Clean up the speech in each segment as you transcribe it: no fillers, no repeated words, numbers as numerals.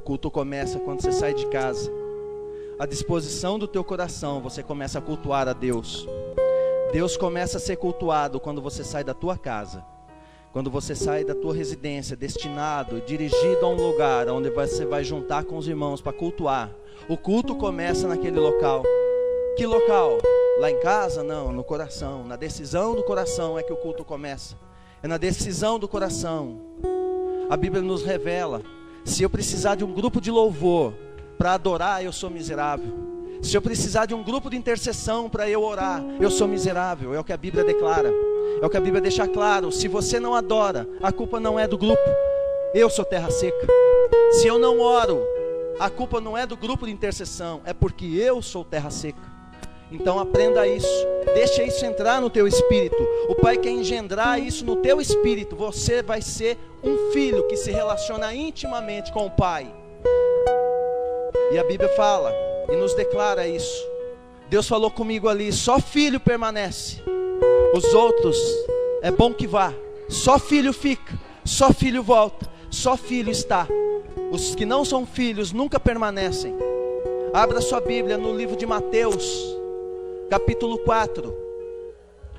culto começa quando você sai de casa. A disposição do teu coração, você começa a cultuar a Deus. Deus começa a ser cultuado quando você sai da tua casa. Quando você sai da tua residência, destinado, dirigido a um lugar onde você vai juntar com os irmãos para cultuar. O culto começa naquele local. Que local? Lá em casa? Não, no coração. Na decisão do coração é que o culto começa. É na decisão do coração. A Bíblia nos revela: se eu precisar de um grupo de louvor para adorar, eu sou miserável. Se eu precisar de um grupo de intercessão para eu orar, eu sou miserável. É o que a Bíblia declara. É o que a Bíblia deixa claro. Se você não adora, a culpa não é do grupo. Eu sou terra seca. Se eu não oro, a culpa não é do grupo de intercessão, é porque eu sou terra seca. Então aprenda isso, deixa isso entrar no teu espírito. O Pai quer engendrar isso no teu espírito. Você vai ser um filho que se relaciona intimamente com o Pai. E a Bíblia fala e nos declara isso. Deus falou comigo ali: só filho permanece, os outros é bom que vá. Só filho fica, só filho volta, só filho está. Os que não são filhos nunca permanecem. Abra sua Bíblia no livro de Mateus, capítulo 4.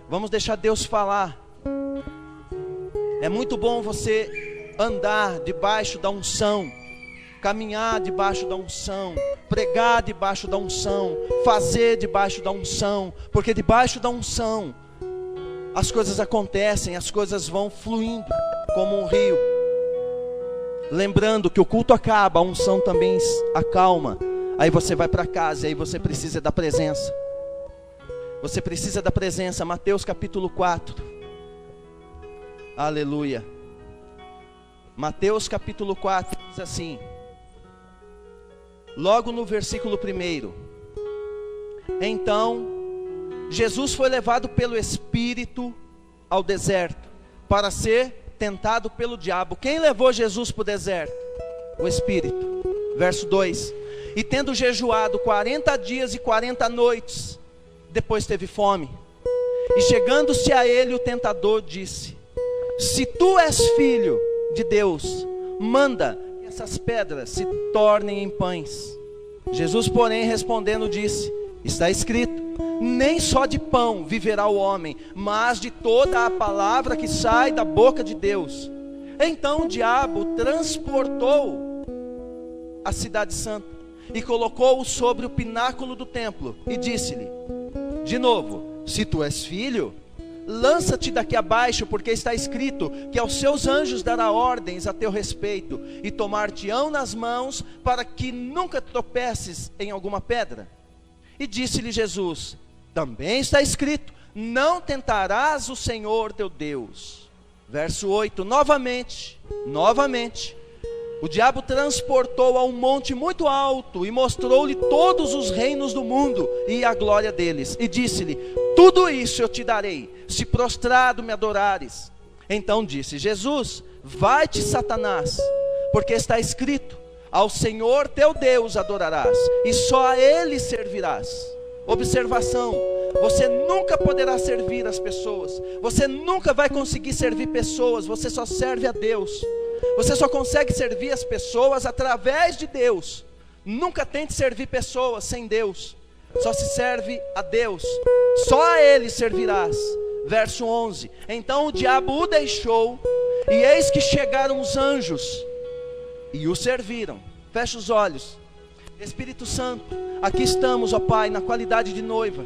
Vamos deixar Deus falar. É muito bom você andar debaixo da unção, caminhar debaixo da unção, pregar debaixo da unção, fazer debaixo da unção, porque debaixo da unção as coisas acontecem, as coisas vão fluindo como um rio. Lembrando que o culto acaba, a unção também acalma. Aí você vai para casa e aí você precisa da presença. Você precisa da presença. Mateus capítulo 4. Aleluia. Mateus capítulo 4 diz assim, logo no versículo 1: então Jesus foi levado pelo Espírito ao deserto para ser tentado pelo diabo. Quem levou Jesus para o deserto? O Espírito. Verso 2: e tendo jejuado 40 dias e 40 noites, depois teve fome. E chegando-se a ele o tentador disse: se tu és filho de Deus, manda que essas pedras se tornem em pães. Jesus, porém, respondendo, disse: está escrito, nem só de pão viverá o homem, mas de toda a palavra que sai da boca de Deus. Então o diabo transportou a cidade santa e colocou-o sobre o pináculo do templo e disse-lhe de novo: se tu és filho, lança-te daqui abaixo, porque está escrito que aos seus anjos dará ordens a teu respeito, e tomar-te-ão nas mãos, para que nunca tropeces em alguma pedra. E disse-lhe Jesus: também está escrito, não tentarás o Senhor teu Deus. Verso 8, novamente, o diabo transportou a um monte muito alto e mostrou-lhe todos os reinos do mundo e a glória deles. E disse-lhe: tudo isso eu te darei, se prostrado me adorares. Então disse Jesus: vai-te, Satanás, porque está escrito, ao Senhor teu Deus adorarás, e só a Ele servirás. Observação: você nunca poderá servir as pessoas, você nunca vai conseguir servir pessoas, você só serve a Deus. Você só consegue servir as pessoas através de Deus. Nunca tente servir pessoas sem Deus. Só se serve a Deus, só a Ele servirás. Verso 11: então o diabo o deixou, e eis que chegaram os anjos e o serviram. Fecha os olhos. Espírito Santo, aqui estamos, ó Pai, na qualidade de noiva,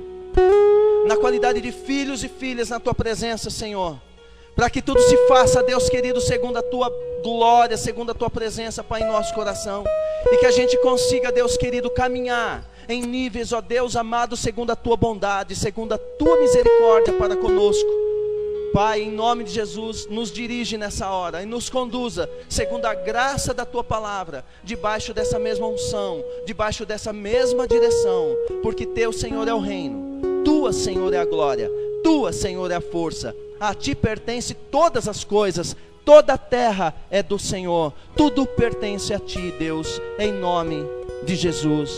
na qualidade de filhos e filhas na Tua presença, Senhor, para que tudo se faça, Deus querido, segundo a Tua glória, segundo a Tua presença, Pai, em nosso coração, e que a gente consiga, Deus querido, caminhar em níveis, ó Deus amado, segundo a Tua bondade, segundo a Tua misericórdia para conosco. Pai, em nome de Jesus, nos dirige nessa hora e nos conduza, segundo a graça da Tua palavra, debaixo dessa mesma unção, debaixo dessa mesma direção, porque Teu, Senhor, é o reino, Tua, Senhor, é a glória, Tua, Senhor, é a força, a Ti pertence todas as coisas, toda a terra é do Senhor, tudo pertence a Ti, Deus, em nome de Jesus,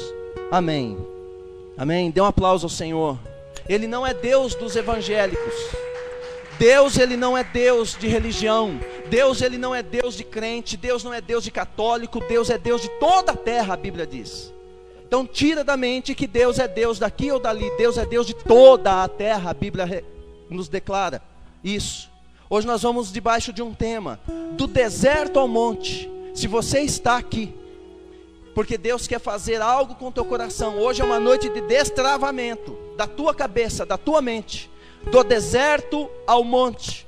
amém. Amém. Dê um aplauso ao Senhor. Ele não é Deus dos evangélicos. Deus, Ele não é Deus de religião. Deus, ele não é Deus de crente, Deus não é Deus de católico, Deus é Deus de toda a terra, a Bíblia diz. Então tira da mente que Deus é Deus daqui ou dali, Deus é Deus de toda a terra, a Bíblia nos declara isso. Hoje nós vamos debaixo de um tema, do deserto ao monte. Se você está aqui, porque Deus quer fazer algo com o teu coração, hoje é uma noite de destravamento, da tua cabeça, da tua mente, do deserto ao monte.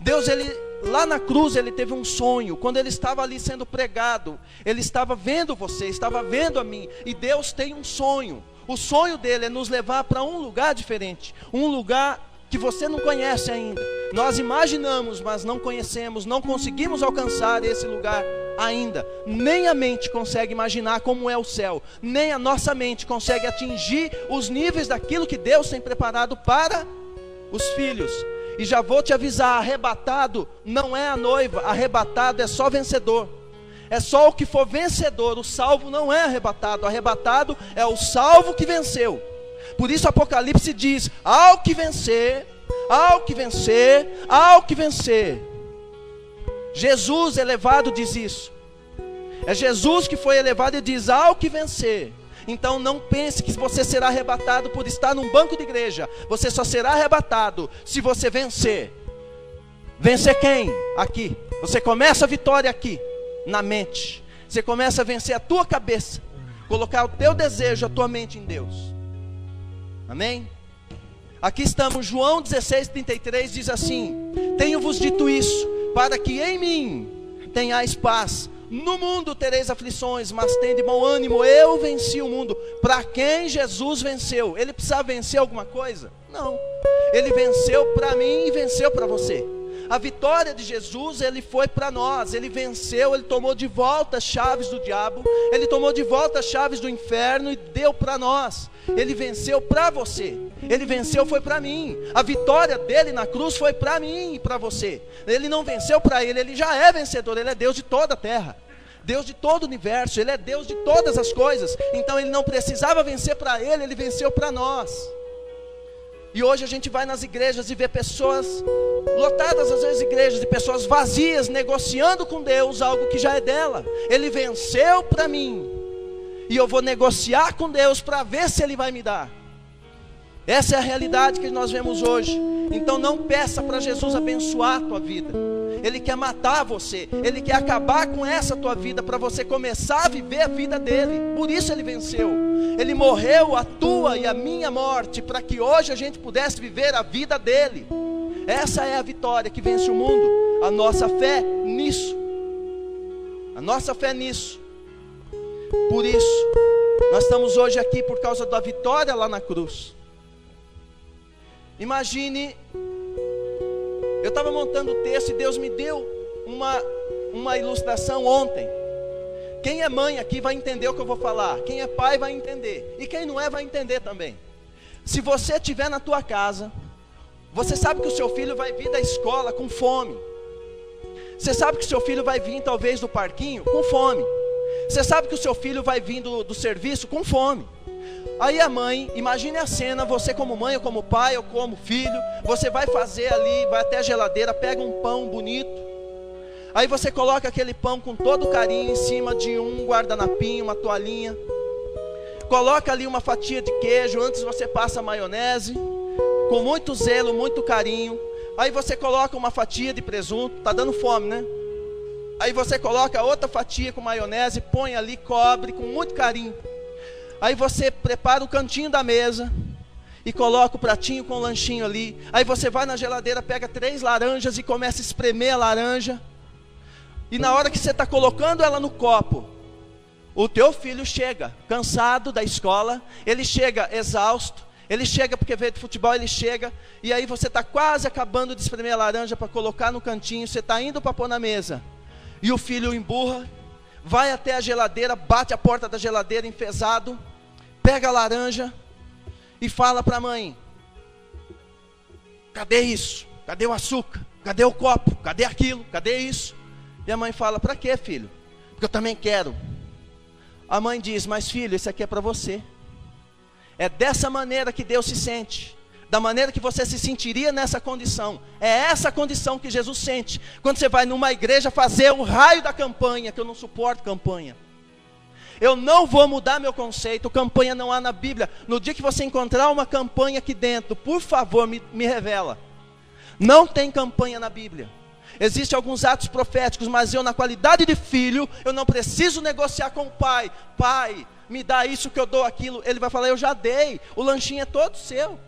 Deus, ele, lá na cruz, ele teve um sonho. Quando ele estava ali sendo pregado, ele estava vendo você, estava vendo a mim. E Deus tem um sonho. O sonho dele é nos levar para um lugar diferente, um lugar que você não conhece ainda. Nós imaginamos, mas não conhecemos, não conseguimos alcançar esse lugar ainda. Nem a mente consegue imaginar como é o céu, nem a nossa mente consegue atingir os níveis daquilo que Deus tem preparado para os filhos. E já vou te avisar, arrebatado não é a noiva, arrebatado é só vencedor. É só o que for vencedor, o salvo não é arrebatado. Arrebatado é o salvo que venceu. Por isso Apocalipse diz, ao que vencer, ao que vencer, ao que vencer. Jesus elevado diz isso. É Jesus que foi elevado e diz, ao que vencer. Então não pense que você será arrebatado por estar num banco de igreja. Você só será arrebatado se você vencer. Vencer quem? Aqui. Você começa a vitória aqui, na mente. Você começa a vencer a tua cabeça. Colocar o teu desejo, a tua mente em Deus. Amém? Aqui estamos, João 16:33 diz assim: tenho-vos dito isso, para que em mim tenhais paz. No mundo tereis aflições, mas tende bom ânimo, eu venci o mundo. Para quem Jesus venceu? Ele precisava vencer alguma coisa? Não. Ele venceu para mim e venceu para você. A vitória de Jesus, ele foi para nós. Ele venceu, ele tomou de volta as chaves do diabo, ele tomou de volta as chaves do inferno e deu para nós. Ele venceu para você. Ele venceu, foi para mim. A vitória dele na cruz foi para mim e para você. Ele não venceu para ele, ele já é vencedor. Ele é Deus de toda a terra, Deus de todo o universo, ele é Deus de todas as coisas. Então ele não precisava vencer para ele, ele venceu para nós. E hoje a gente vai nas igrejas e vê pessoas lotadas, às vezes igrejas de pessoas vazias, negociando com Deus algo que já é dela. Ele venceu para mim, e eu vou negociar com Deus para ver se Ele vai me dar. Essa é a realidade que nós vemos hoje. Então não peça para Jesus abençoar a tua vida. Ele quer matar você, Ele quer acabar com essa tua vida, para você começar a viver a vida dele. Por isso Ele venceu. Ele morreu a tua e a minha morte, para que hoje a gente pudesse viver a vida dele. Essa é a vitória que vence o mundo. A nossa fé nisso. A nossa fé nisso. Por isso, nós estamos hoje aqui por causa da vitória lá na cruz. Imagine, eu estava montando o texto e Deus me deu uma ilustração ontem. Quem é mãe aqui vai entender o que eu vou falar. Quem é pai vai entender. E quem não é vai entender também. Se você estiver na tua casa, você sabe que o seu filho vai vir da escola com fome. Você sabe que o seu filho vai vir talvez do parquinho com fome. Você sabe que o seu filho vai vir do serviço com fome. Aí a mãe, imagine a cena, você como mãe ou como pai ou como filho, você vai fazer ali, vai até a geladeira, pega um pão bonito. Aí você coloca aquele pão com todo carinho em cima de um guardanapinho, uma toalhinha. Coloca ali uma fatia de queijo, antes você passa a maionese, com muito zelo, muito carinho. Aí você coloca uma fatia de presunto, tá dando fome, né? Aí você coloca outra fatia com maionese, põe ali, cobre com muito carinho. Aí você prepara o cantinho da mesa e coloca o pratinho com o lanchinho ali. Aí você vai na geladeira, pega 3 laranjas e começa a espremer a laranja. E na hora que você está colocando ela no copo, o teu filho chega cansado da escola, ele chega exausto, ele chega porque veio de futebol, ele chega, e aí você está quase acabando de espremer a laranja para colocar no cantinho, você está indo para pôr na mesa, e o filho emburra, vai até a geladeira, bate a porta da geladeira enfesado, pega a laranja e fala para a mãe: cadê isso? Cadê o açúcar? Cadê o copo? Cadê aquilo? Cadê isso? E a mãe fala: para quê, filho? Porque eu também quero. A mãe diz: mas filho, isso aqui é para você. É dessa maneira que Deus se sente. da maneira que você se sentiria nessa condição. É essa condição que Jesus sente quando você vai numa igreja fazer o raio da campanha, que eu não suporto campanha. Eu não vou mudar meu conceito, campanha não há na Bíblia. No dia que você encontrar uma campanha aqui dentro, por favor, me revela. Não tem campanha na Bíblia. Existem alguns atos proféticos, mas eu, na qualidade de filho, eu não preciso negociar com o pai. Pai, me dá isso que eu dou aquilo. Ele vai falar, eu já dei, o lanchinho é todo seu.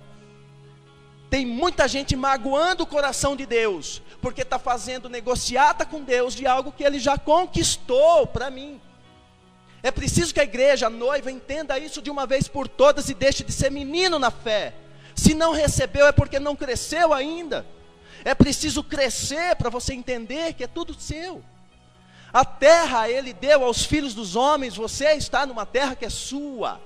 Tem muita gente magoando o coração de Deus, porque está fazendo negociata com Deus de algo que Ele já conquistou para mim. É preciso que a igreja, a noiva, entenda isso de uma vez por todas e deixe de ser menino na fé. Se não recebeu é porque não cresceu ainda. É preciso crescer para você entender que é tudo seu. A terra Ele deu aos filhos dos homens, você está numa terra que é sua.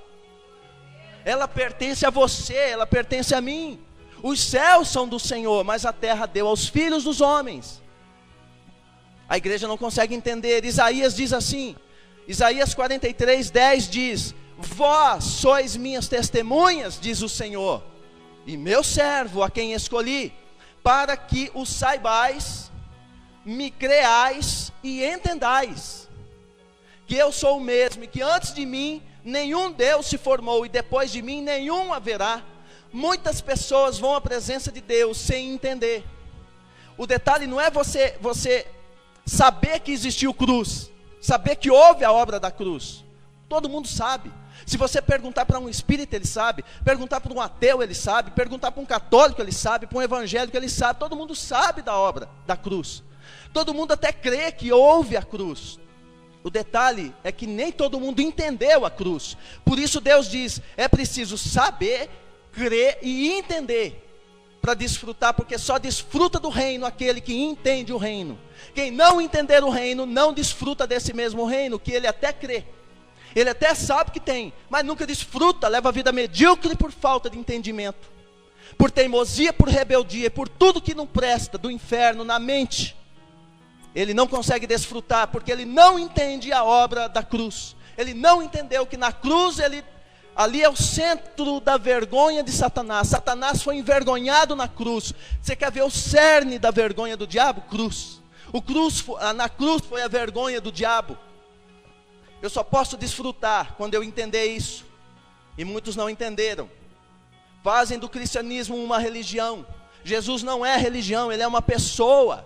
Ela pertence a você, ela pertence a mim. Os céus são do Senhor, mas a terra deu aos filhos dos homens. A igreja não consegue entender. Isaías diz assim, Isaías 43:10 diz, vós sois minhas testemunhas, diz o Senhor, e meu servo a quem escolhi, para que o saibais, me creais e entendais, que eu sou o mesmo, e que antes de mim nenhum Deus se formou, e depois de mim nenhum haverá. Muitas pessoas vão à presença de Deus sem entender. O detalhe não é você saber que existiu cruz, saber que houve a obra da cruz. Todo mundo sabe. Se você perguntar para um espírita, ele sabe. Perguntar para um ateu, ele sabe. Perguntar para um católico, ele sabe. Para um evangélico, ele sabe. Todo mundo sabe da obra da cruz. Todo mundo até crê que houve a cruz. O detalhe é que nem todo mundo entendeu a cruz. Por isso Deus diz, é preciso saber, crer e entender para desfrutar, porque só desfruta do reino aquele que entende o reino. Quem não entender o reino, não desfruta desse mesmo reino, que ele até crê. Ele até sabe que tem, mas nunca desfruta, leva a vida medíocre por falta de entendimento. Por teimosia, por rebeldia, por tudo que não presta do inferno na mente. Ele não consegue desfrutar, porque ele não entende a obra da cruz. Ele não entendeu que na cruz ali é o centro da vergonha de Satanás. Satanás foi envergonhado na cruz. Você quer ver o cerne da vergonha do diabo? Cruz. Na cruz foi a vergonha do diabo. Eu só posso desfrutar quando eu entender isso. E muitos não entenderam. Fazem do cristianismo uma religião. Jesus não é religião, Ele é uma pessoa.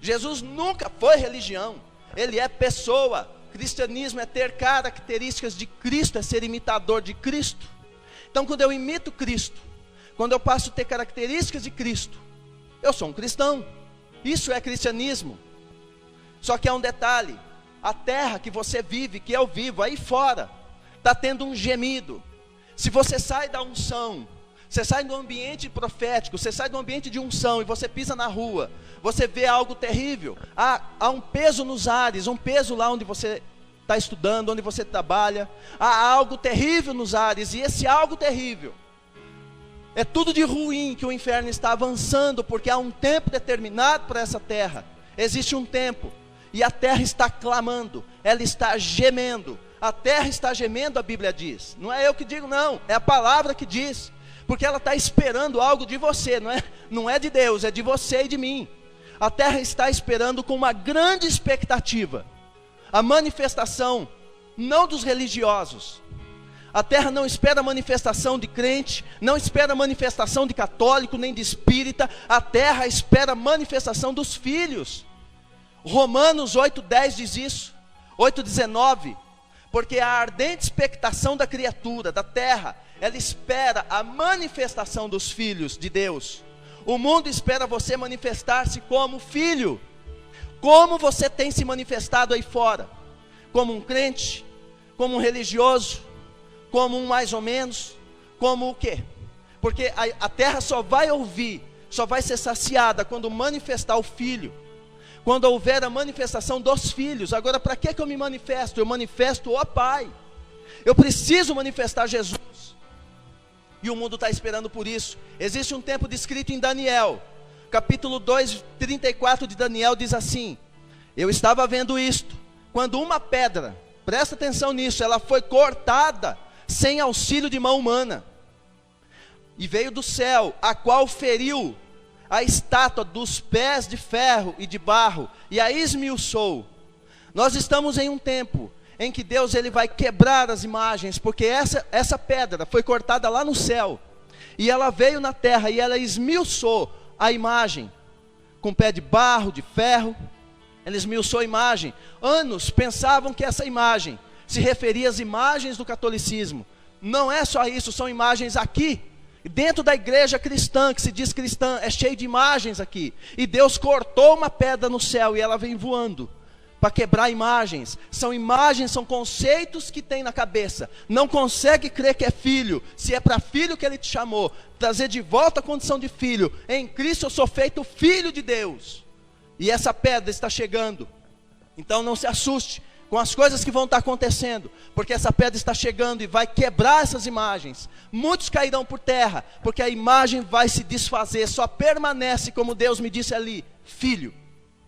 Jesus nunca foi religião, Ele é pessoa. Cristianismo é ter características de Cristo, é ser imitador de Cristo. Então quando eu imito Cristo, quando eu passo a ter características de Cristo, eu sou um cristão. Isso é cristianismo. Só que há um detalhe, a terra que você vive, que eu vivo, aí fora, está tendo um gemido. Se você sai da unção, você sai do ambiente profético, você sai do ambiente de unção e você pisa na rua, você vê algo terrível. Há um peso nos ares, um peso lá onde você está estudando, onde você trabalha. Há algo terrível nos ares, e esse algo terrível é tudo de ruim que o inferno está avançando, porque há um tempo determinado para essa terra. Existe um tempo, e a terra está clamando, ela está gemendo. A terra está gemendo, a Bíblia diz. Não é eu que digo, não, é a palavra que diz. Porque ela está esperando algo de você, não é de Deus, é de você e de mim. A terra está esperando com uma grande expectativa a manifestação, não dos religiosos. A terra não espera a manifestação de crente, não espera a manifestação de católico, nem de espírita. A terra espera a manifestação dos filhos. Romanos 8:10 diz isso, 8:19, porque a ardente expectação da criatura, da terra, ela espera a manifestação dos filhos de Deus. O mundo espera você manifestar-se como filho. Como você tem se manifestado aí fora? Como um crente? Como um religioso? Como um mais ou menos? Como o quê? Porque a terra só vai ouvir, só vai ser saciada quando manifestar o filho. Quando houver a manifestação dos filhos. Agora, para que eu me manifesto? Eu manifesto o Pai. Eu preciso manifestar Jesus. E o mundo está esperando por isso. Existe um tempo descrito em Daniel, capítulo 2, 34 de Daniel, diz assim: eu estava vendo isto, quando uma pedra, presta atenção nisso, ela foi cortada sem auxílio de mão humana. e veio do céu, a qual feriu a estátua dos pés de ferro e de barro, e a esmiuçou. Nós estamos em um tempo em que Deus ele vai quebrar as imagens, porque essa pedra foi cortada lá no céu, e ela veio na terra, e ela esmiuçou a imagem, com pé de barro, de ferro, ela esmiuçou a imagem. Anos pensavam que essa imagem se referia às imagens do catolicismo. Não é só isso, são imagens aqui, dentro da igreja cristã, que se diz cristã, é cheio de imagens aqui, e Deus cortou uma pedra no céu, e ela vem voando, para quebrar imagens. São imagens, são conceitos que tem na cabeça, não consegue crer que é filho, se é para filho que ele te chamou, trazer de volta a condição de filho. Em Cristo eu sou feito filho de Deus, e essa pedra está chegando. Então não se assuste com as coisas que vão estar acontecendo, porque essa pedra está chegando e vai quebrar essas imagens. Muitos cairão por terra, porque a imagem vai se desfazer. Só permanece, como Deus me disse ali, filho,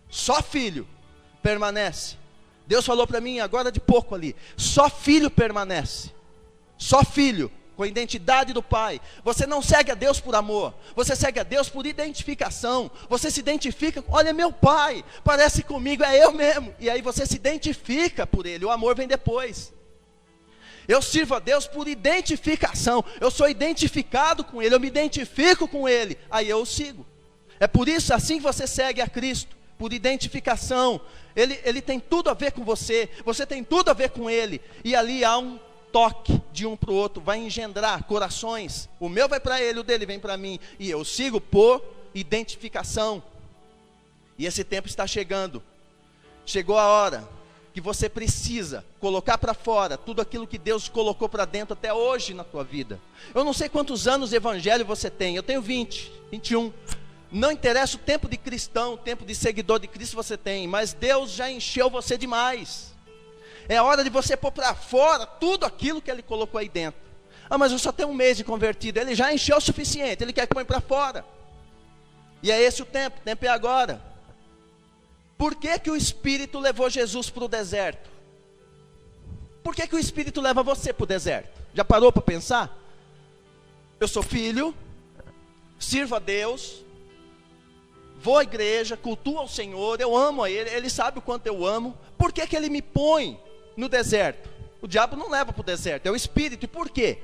só filho permanece. Deus falou para mim agora de pouco ali, só filho permanece, só filho, com a identidade do Pai. Você não segue a Deus por amor, você segue a Deus por identificação. Você se identifica, olha, meu Pai, parece comigo, é eu mesmo. E aí você se identifica por Ele, o amor vem depois. Eu sirvo a Deus por identificação, eu sou identificado com Ele, eu me identifico com Ele, aí eu o sigo. É por isso, assim que você segue a Cristo, por identificação. Ele tem tudo a ver com você, você tem tudo a ver com Ele, e ali há um toque de um para o outro, vai engendrar corações. O meu vai para ele, o dele vem para mim, e eu sigo por identificação. E esse tempo está chegando. Chegou a hora que você precisa colocar para fora tudo aquilo que Deus colocou para dentro até hoje na tua vida. Eu não sei quantos anos de evangelho você tem, eu tenho 20, 21. Não interessa o tempo de cristão, o tempo de seguidor de Cristo você tem, mas Deus já encheu você demais. É hora de você pôr para fora tudo aquilo que Ele colocou aí dentro. Ah, mas eu só tenho um mês de convertido. Ele já encheu o suficiente, Ele quer que põe para fora. E é esse o tempo é agora. Por que que o Espírito levou Jesus para o deserto? Por que que o Espírito leva você para o deserto? Já parou para pensar? Eu sou filho, sirvo a Deus, vou à igreja, cultuo ao Senhor, eu amo a Ele, Ele sabe o quanto eu amo. Por que que Ele me põe no deserto? O diabo não leva para o deserto, é o Espírito. E por quê?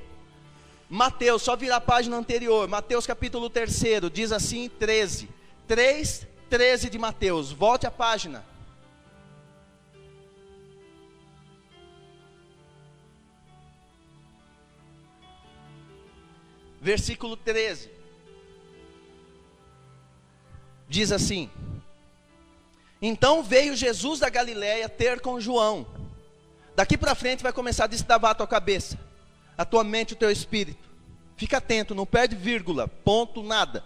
Mateus, só virar a página anterior, Mateus capítulo 3, diz assim, 13 de Mateus, volte a página. Versículo 13, diz assim: então veio Jesus da Galileia ter com João. Daqui para frente vai começar a destravar a tua cabeça, a tua mente, o teu espírito. Fica atento, não perde vírgula, ponto, nada.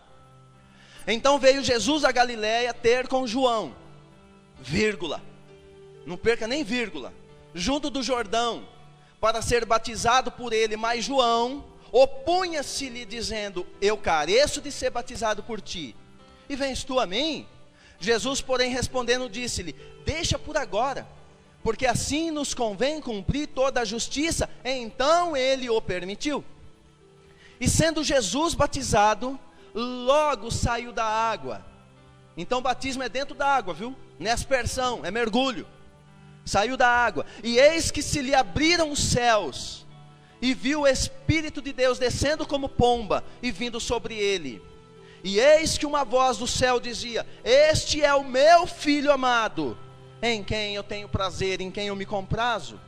Então veio Jesus da Galileia ter com João, vírgula, não perca nem vírgula, junto do Jordão, para ser batizado por ele. Mas João opunha-se-lhe dizendo: eu careço de ser batizado por ti, e vens tu a mim? Jesus, porém, respondendo, disse-lhe: deixa por agora, porque assim nos convém cumprir toda a justiça. Então ele o permitiu. E sendo Jesus batizado, logo saiu da água. Então batismo é dentro da água, viu? Não é aspersão, é mergulho. Saiu da água, e eis que se lhe abriram os céus, e viu o Espírito de Deus descendo como pomba, e vindo sobre ele. E eis que uma voz do céu dizia: este é o meu Filho amado, em quem eu tenho prazer, em quem eu me comprazo.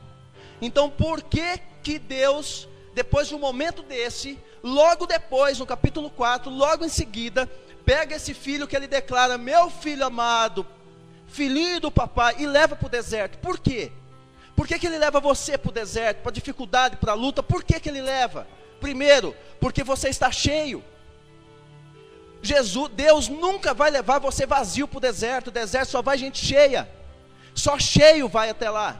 Então por que que Deus, depois de um momento desse, logo depois, no capítulo 4, logo em seguida, pega esse filho que ele declara: meu filho amado, filhinho do papai, e leva para o deserto? Por quê? Por que que ele leva você para o deserto, para a dificuldade, para a luta? Por que que ele leva? Primeiro, porque você está cheio. Deus nunca vai levar você vazio para o deserto. O deserto só vai gente cheia, só cheio vai até lá.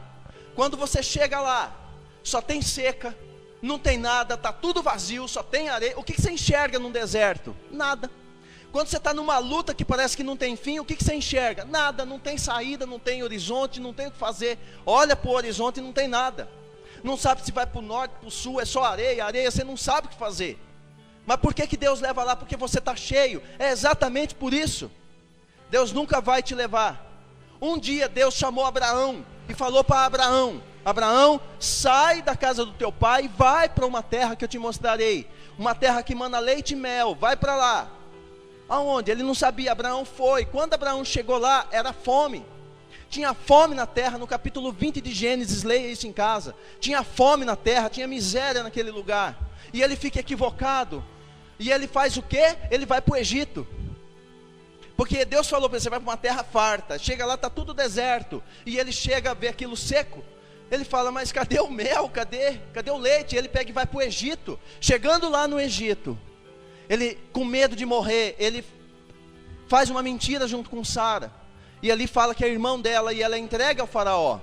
Quando você chega lá, só tem seca, não tem nada, está tudo vazio, só tem areia. O que você enxerga num deserto? Nada. Quando você está numa luta que parece que não tem fim, o que você enxerga? Nada, não tem saída, não tem horizonte, não tem o que fazer. Olha para o horizonte e não tem nada. Não sabe se vai para o norte, para o sul, é só areia, areia, você não sabe o que fazer. Mas por que Deus leva lá? Porque você está cheio. É exatamente por isso. Deus nunca vai te levar. Um dia Deus chamou Abraão e falou para Abraão: Abraão, sai da casa do teu pai e vai para uma terra que eu te mostrarei. Uma terra que mana leite e mel, vai para lá. Aonde? Ele não sabia. Abraão foi. Quando Abraão chegou lá, era fome. Tinha fome na terra. No capítulo 20 de Gênesis, leia isso em casa. Tinha fome na terra, tinha miséria naquele lugar. E ele fica equivocado. E ele faz o quê? Ele vai para o Egito. Porque Deus falou para ele: você vai para uma terra farta. Chega lá, está tudo deserto. E ele chega a ver aquilo seco. Ele fala: mas cadê o mel? Cadê o leite? E ele pega e vai para o Egito. Chegando lá no Egito, ele, com medo de morrer, ele faz uma mentira junto com Sara. E ali fala que é irmão dela, e ela entrega ao faraó.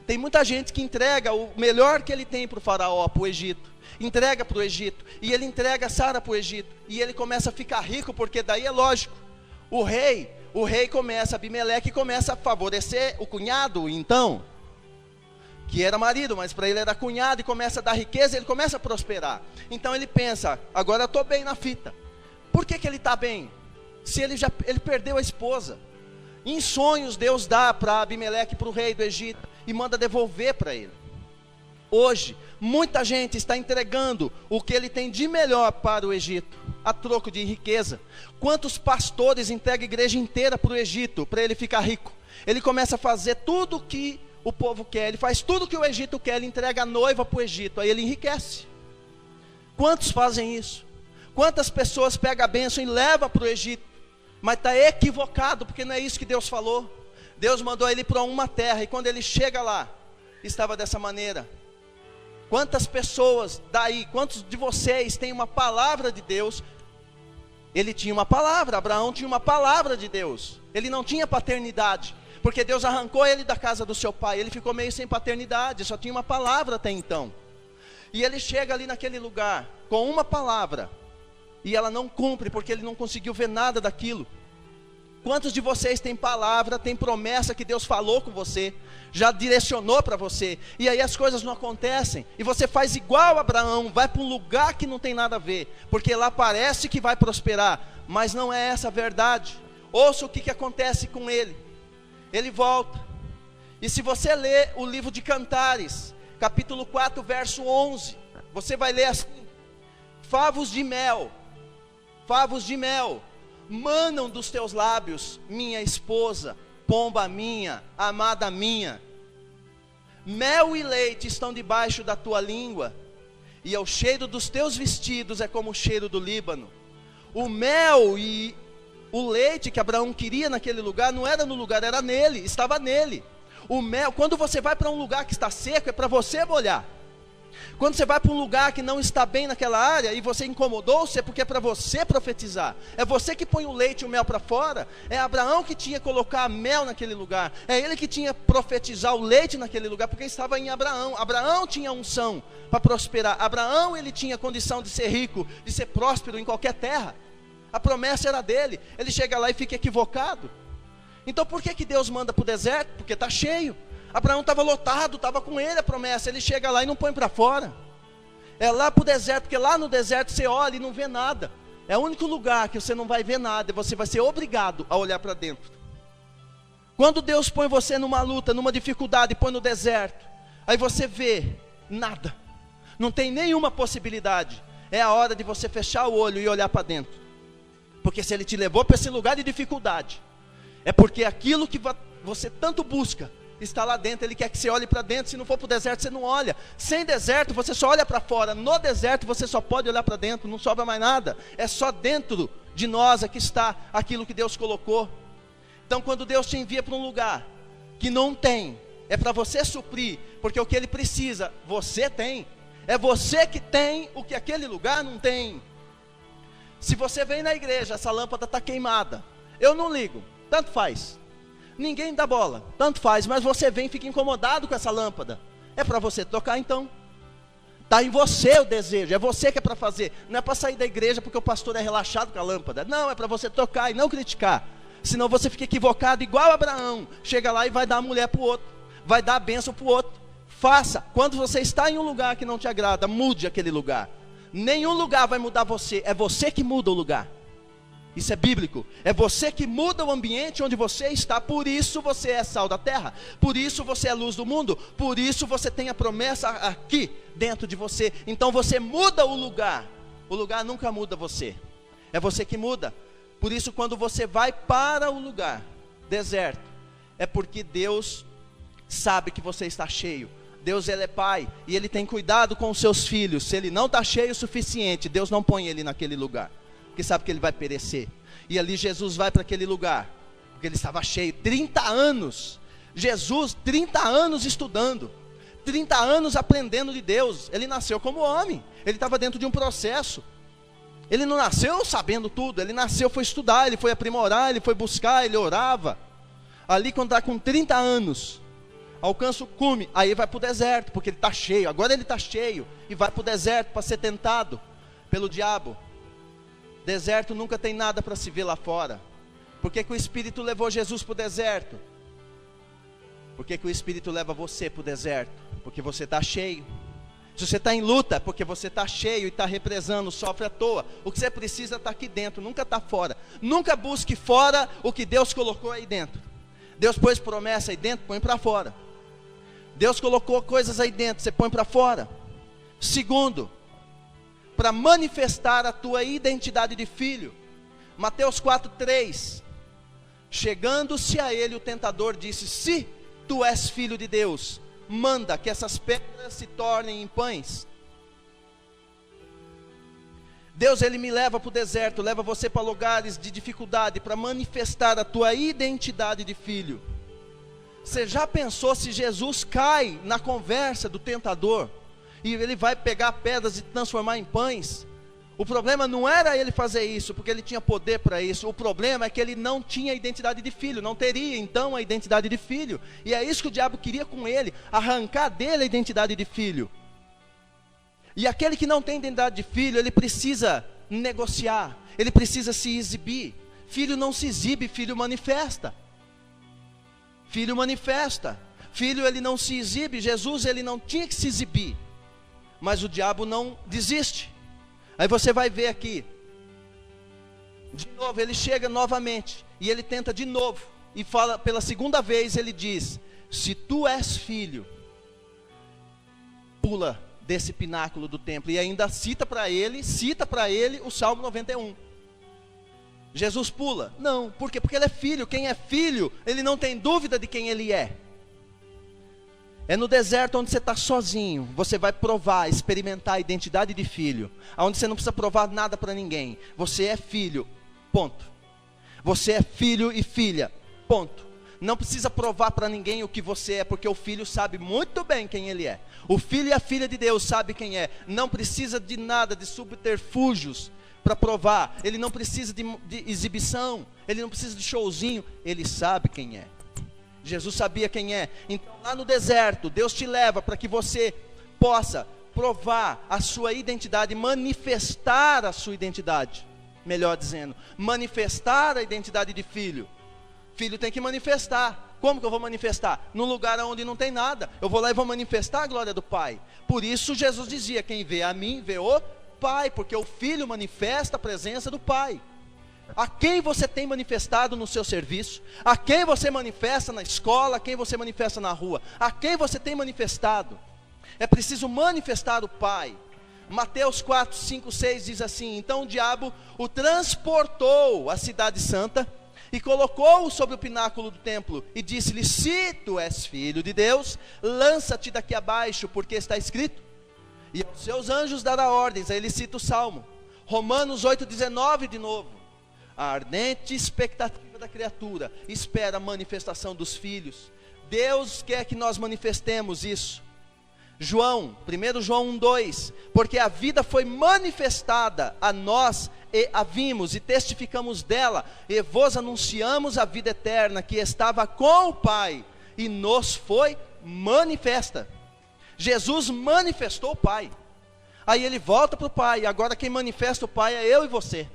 Tem muita gente que entrega o melhor que ele tem para o faraó, para o Egito. Entrega para o Egito. E ele entrega Sara para o Egito. E ele começa a ficar rico, porque daí é lógico. O rei começa, Abimeleque começa a favorecer o cunhado, então, que era marido, mas para ele era cunhado, e começa a dar riqueza, ele começa a prosperar. Então ele pensa: agora eu estou bem na fita. Por que ele está bem? Se ele perdeu a esposa. Em sonhos Deus dá para Abimeleque, para o rei do Egito, e manda devolver para ele. Hoje, muita gente está entregando o que ele tem de melhor para o Egito, a troco de riqueza. Quantos pastores entregam a igreja inteira para o Egito, para ele ficar rico? Ele começa a fazer tudo o que o povo quer, ele faz tudo o que o Egito quer, ele entrega a noiva para o Egito, aí ele enriquece. Quantos fazem isso? Quantas pessoas pegam a bênção e levam para o Egito? Mas está equivocado, porque não é isso que Deus falou. Deus mandou ele para uma terra, e quando ele chega lá, estava dessa maneira. Quantas pessoas daí, quantos de vocês têm uma palavra de Deus? Ele tinha uma palavra, Abraão tinha uma palavra de Deus. Ele não tinha paternidade, porque Deus arrancou ele da casa do seu pai. Ele ficou meio sem paternidade, só tinha uma palavra até então. E ele chega ali naquele lugar, com uma palavra, e ela não cumpre, porque ele não conseguiu ver nada daquilo. Quantos de vocês têm palavra, tem promessa que Deus falou com você, já direcionou para você, e aí as coisas não acontecem, e você faz igual a Abraão, vai para um lugar que não tem nada a ver, porque lá parece que vai prosperar, mas não é essa a verdade. Ouça o que acontece com ele. Ele volta, e se você ler o livro de Cantares, capítulo 4, verso 11, você vai ler assim: favos de mel manam dos teus lábios, minha esposa, pomba minha, amada minha. Mel e leite estão debaixo da tua língua, e o cheiro dos teus vestidos é como o cheiro do Líbano. O mel e o leite que Abraão queria naquele lugar, não era no lugar, era nele, estava nele. O mel, quando você vai para um lugar que está seco, é para você molhar. Quando você vai para um lugar que não está bem naquela área, e você incomodou-se, é porque é para você profetizar. É você que põe o leite e o mel para fora. É Abraão que tinha que colocar mel naquele lugar. É ele que tinha que profetizar o leite naquele lugar, porque estava em Abraão. Abraão tinha unção para prosperar. Abraão, ele tinha condição de ser rico, de ser próspero em qualquer terra. A promessa era dele. Ele chega lá e fica equivocado. Então por que Deus manda para o deserto? Porque está cheio. Abraão estava lotado, estava com ele a promessa. Ele chega lá e não põe para fora. É lá para o deserto, porque lá no deserto você olha e não vê nada. É o único lugar que você não vai ver nada, e você vai ser obrigado a olhar para dentro. Quando Deus põe você numa luta, numa dificuldade, e põe no deserto, aí você vê nada, não tem nenhuma possibilidade. É a hora de você fechar o olho e olhar para dentro. Porque se Ele te levou para esse lugar de dificuldade, é porque aquilo que você tanto busca está lá dentro. Ele quer que você olhe para dentro. Se não for para o deserto, você não olha. Sem deserto, você só olha para fora. No deserto, você só pode olhar para dentro. Não sobra mais nada. É só dentro de nós que está aquilo que Deus colocou. Então, quando Deus te envia para um lugar que não tem, é para você suprir, porque o que Ele precisa, você tem. É você que tem o que aquele lugar não tem. Se você vem na igreja, essa lâmpada está queimada, eu não ligo, tanto faz. Ninguém dá bola, tanto faz, mas você vem e fica incomodado com essa lâmpada. É para você tocar então. Está em você o desejo, é você que é para fazer. Não é para sair da igreja porque o pastor é relaxado com a lâmpada. Não, é para você tocar e não criticar. Senão você fica equivocado igual Abraão. Chega lá e vai dar a mulher para o outro, vai dar a bênção para o outro. Faça, quando você está em um lugar que não te agrada, mude aquele lugar. Nenhum lugar vai mudar você, é você que muda o lugar. Isso é bíblico. É você que muda o ambiente onde você está. Por isso você é sal da terra. Por isso você é luz do mundo. Por isso você tem a promessa aqui dentro de você. Então você muda o lugar. O lugar nunca muda você. É você que muda. Por isso quando você vai para o lugar deserto, é porque Deus sabe que você está cheio. Deus, Ele é pai e Ele tem cuidado com os seus filhos. Se Ele não está cheio o suficiente, Deus não põe Ele naquele lugar, porque sabe que ele vai perecer. E ali Jesus vai para aquele lugar, porque ele estava cheio. 30 anos, Jesus, 30 anos estudando, 30 anos aprendendo de Deus. Ele nasceu como homem, ele estava dentro de um processo. Ele não nasceu sabendo tudo, ele nasceu, foi estudar, ele foi aprimorar, ele foi buscar, ele orava. Ali quando está com 30 anos, alcança o cume, aí vai para o deserto, porque ele está cheio. Agora ele está cheio, e vai para o deserto para ser tentado pelo diabo. Deserto nunca tem nada para se ver lá fora. Por que o Espírito levou Jesus para o deserto? Por que o Espírito leva você para o deserto? Porque você está cheio. Se você está em luta, é porque você está cheio e está represando, sofre à toa. O que você precisa está aqui dentro, nunca está fora. Nunca busque fora o que Deus colocou aí dentro. Deus pôs promessa aí dentro, põe para fora. Deus colocou coisas aí dentro, você põe para fora. Segundo, para manifestar a tua identidade de filho. Mateus 4:3. Chegando-se a ele o tentador disse: se tu és filho de Deus, manda que essas pedras se tornem em pães. Deus, Ele me leva para o deserto, leva você para lugares de dificuldade, para manifestar a tua identidade de filho. Você já pensou se Jesus cai na conversa do tentador, e ele vai pegar pedras e transformar em pães? O problema não era ele fazer isso, porque ele tinha poder para isso. O problema é que ele não tinha identidade de filho, não teria então a identidade de filho. E é isso que o diabo queria com ele, arrancar dele a identidade de filho. E aquele que não tem identidade de filho, ele precisa negociar, ele precisa se exibir. Filho não se exibe, filho manifesta. Filho manifesta. Filho, ele não se exibe. Jesus, ele não tinha que se exibir, mas o diabo não desiste. Aí você vai ver aqui, de novo, ele chega novamente, e ele tenta de novo, e fala pela segunda vez, ele diz: se tu és filho, pula desse pináculo do templo. E ainda cita para ele o Salmo 91. Jesus pula? Não, por quê? Porque ele é filho. Quem é filho, ele não tem dúvida de quem ele é. É no deserto onde você está sozinho, você vai provar, experimentar a identidade de filho, onde você não precisa provar nada para ninguém. Você é filho, ponto. Você é filho e filha, ponto. Não precisa provar para ninguém o que você é, porque o filho sabe muito bem quem ele é. O filho e a filha de Deus sabe quem é. Não precisa de nada, de subterfúgios para provar. Ele não precisa de exibição, ele não precisa de showzinho, ele sabe quem é. Jesus sabia quem é. Então lá no deserto, Deus te leva para que você possa provar a sua identidade, manifestar a sua identidade, melhor dizendo, manifestar a identidade de filho. Filho tem que manifestar. Como que eu vou manifestar? Num lugar onde não tem nada. Eu vou lá e vou manifestar a glória do Pai. Por isso Jesus dizia: quem vê a mim, vê o Pai, porque o Filho manifesta a presença do Pai. A quem você tem manifestado no seu serviço? A quem você manifesta na escola? A quem você manifesta na rua? A quem você tem manifestado? É preciso manifestar o Pai. Mateus 4, 5, 6 diz assim: então o diabo o transportou à cidade santa e colocou-o sobre o pináculo do templo e disse-lhe: se tu és filho de Deus, lança-te daqui abaixo, porque está escrito: e aos seus anjos dará ordens. Aí ele cita o Salmo, Romanos 8, 19 de novo. A ardente expectativa da criatura espera a manifestação dos filhos. Deus quer que nós manifestemos isso. 1 João 1:2, porque a vida foi manifestada a nós, e a vimos e testificamos dela, e vos anunciamos a vida eterna que estava com o Pai e nos foi manifesta. Jesus manifestou o Pai, aí ele volta para o Pai, e agora quem manifesta o Pai é eu e você.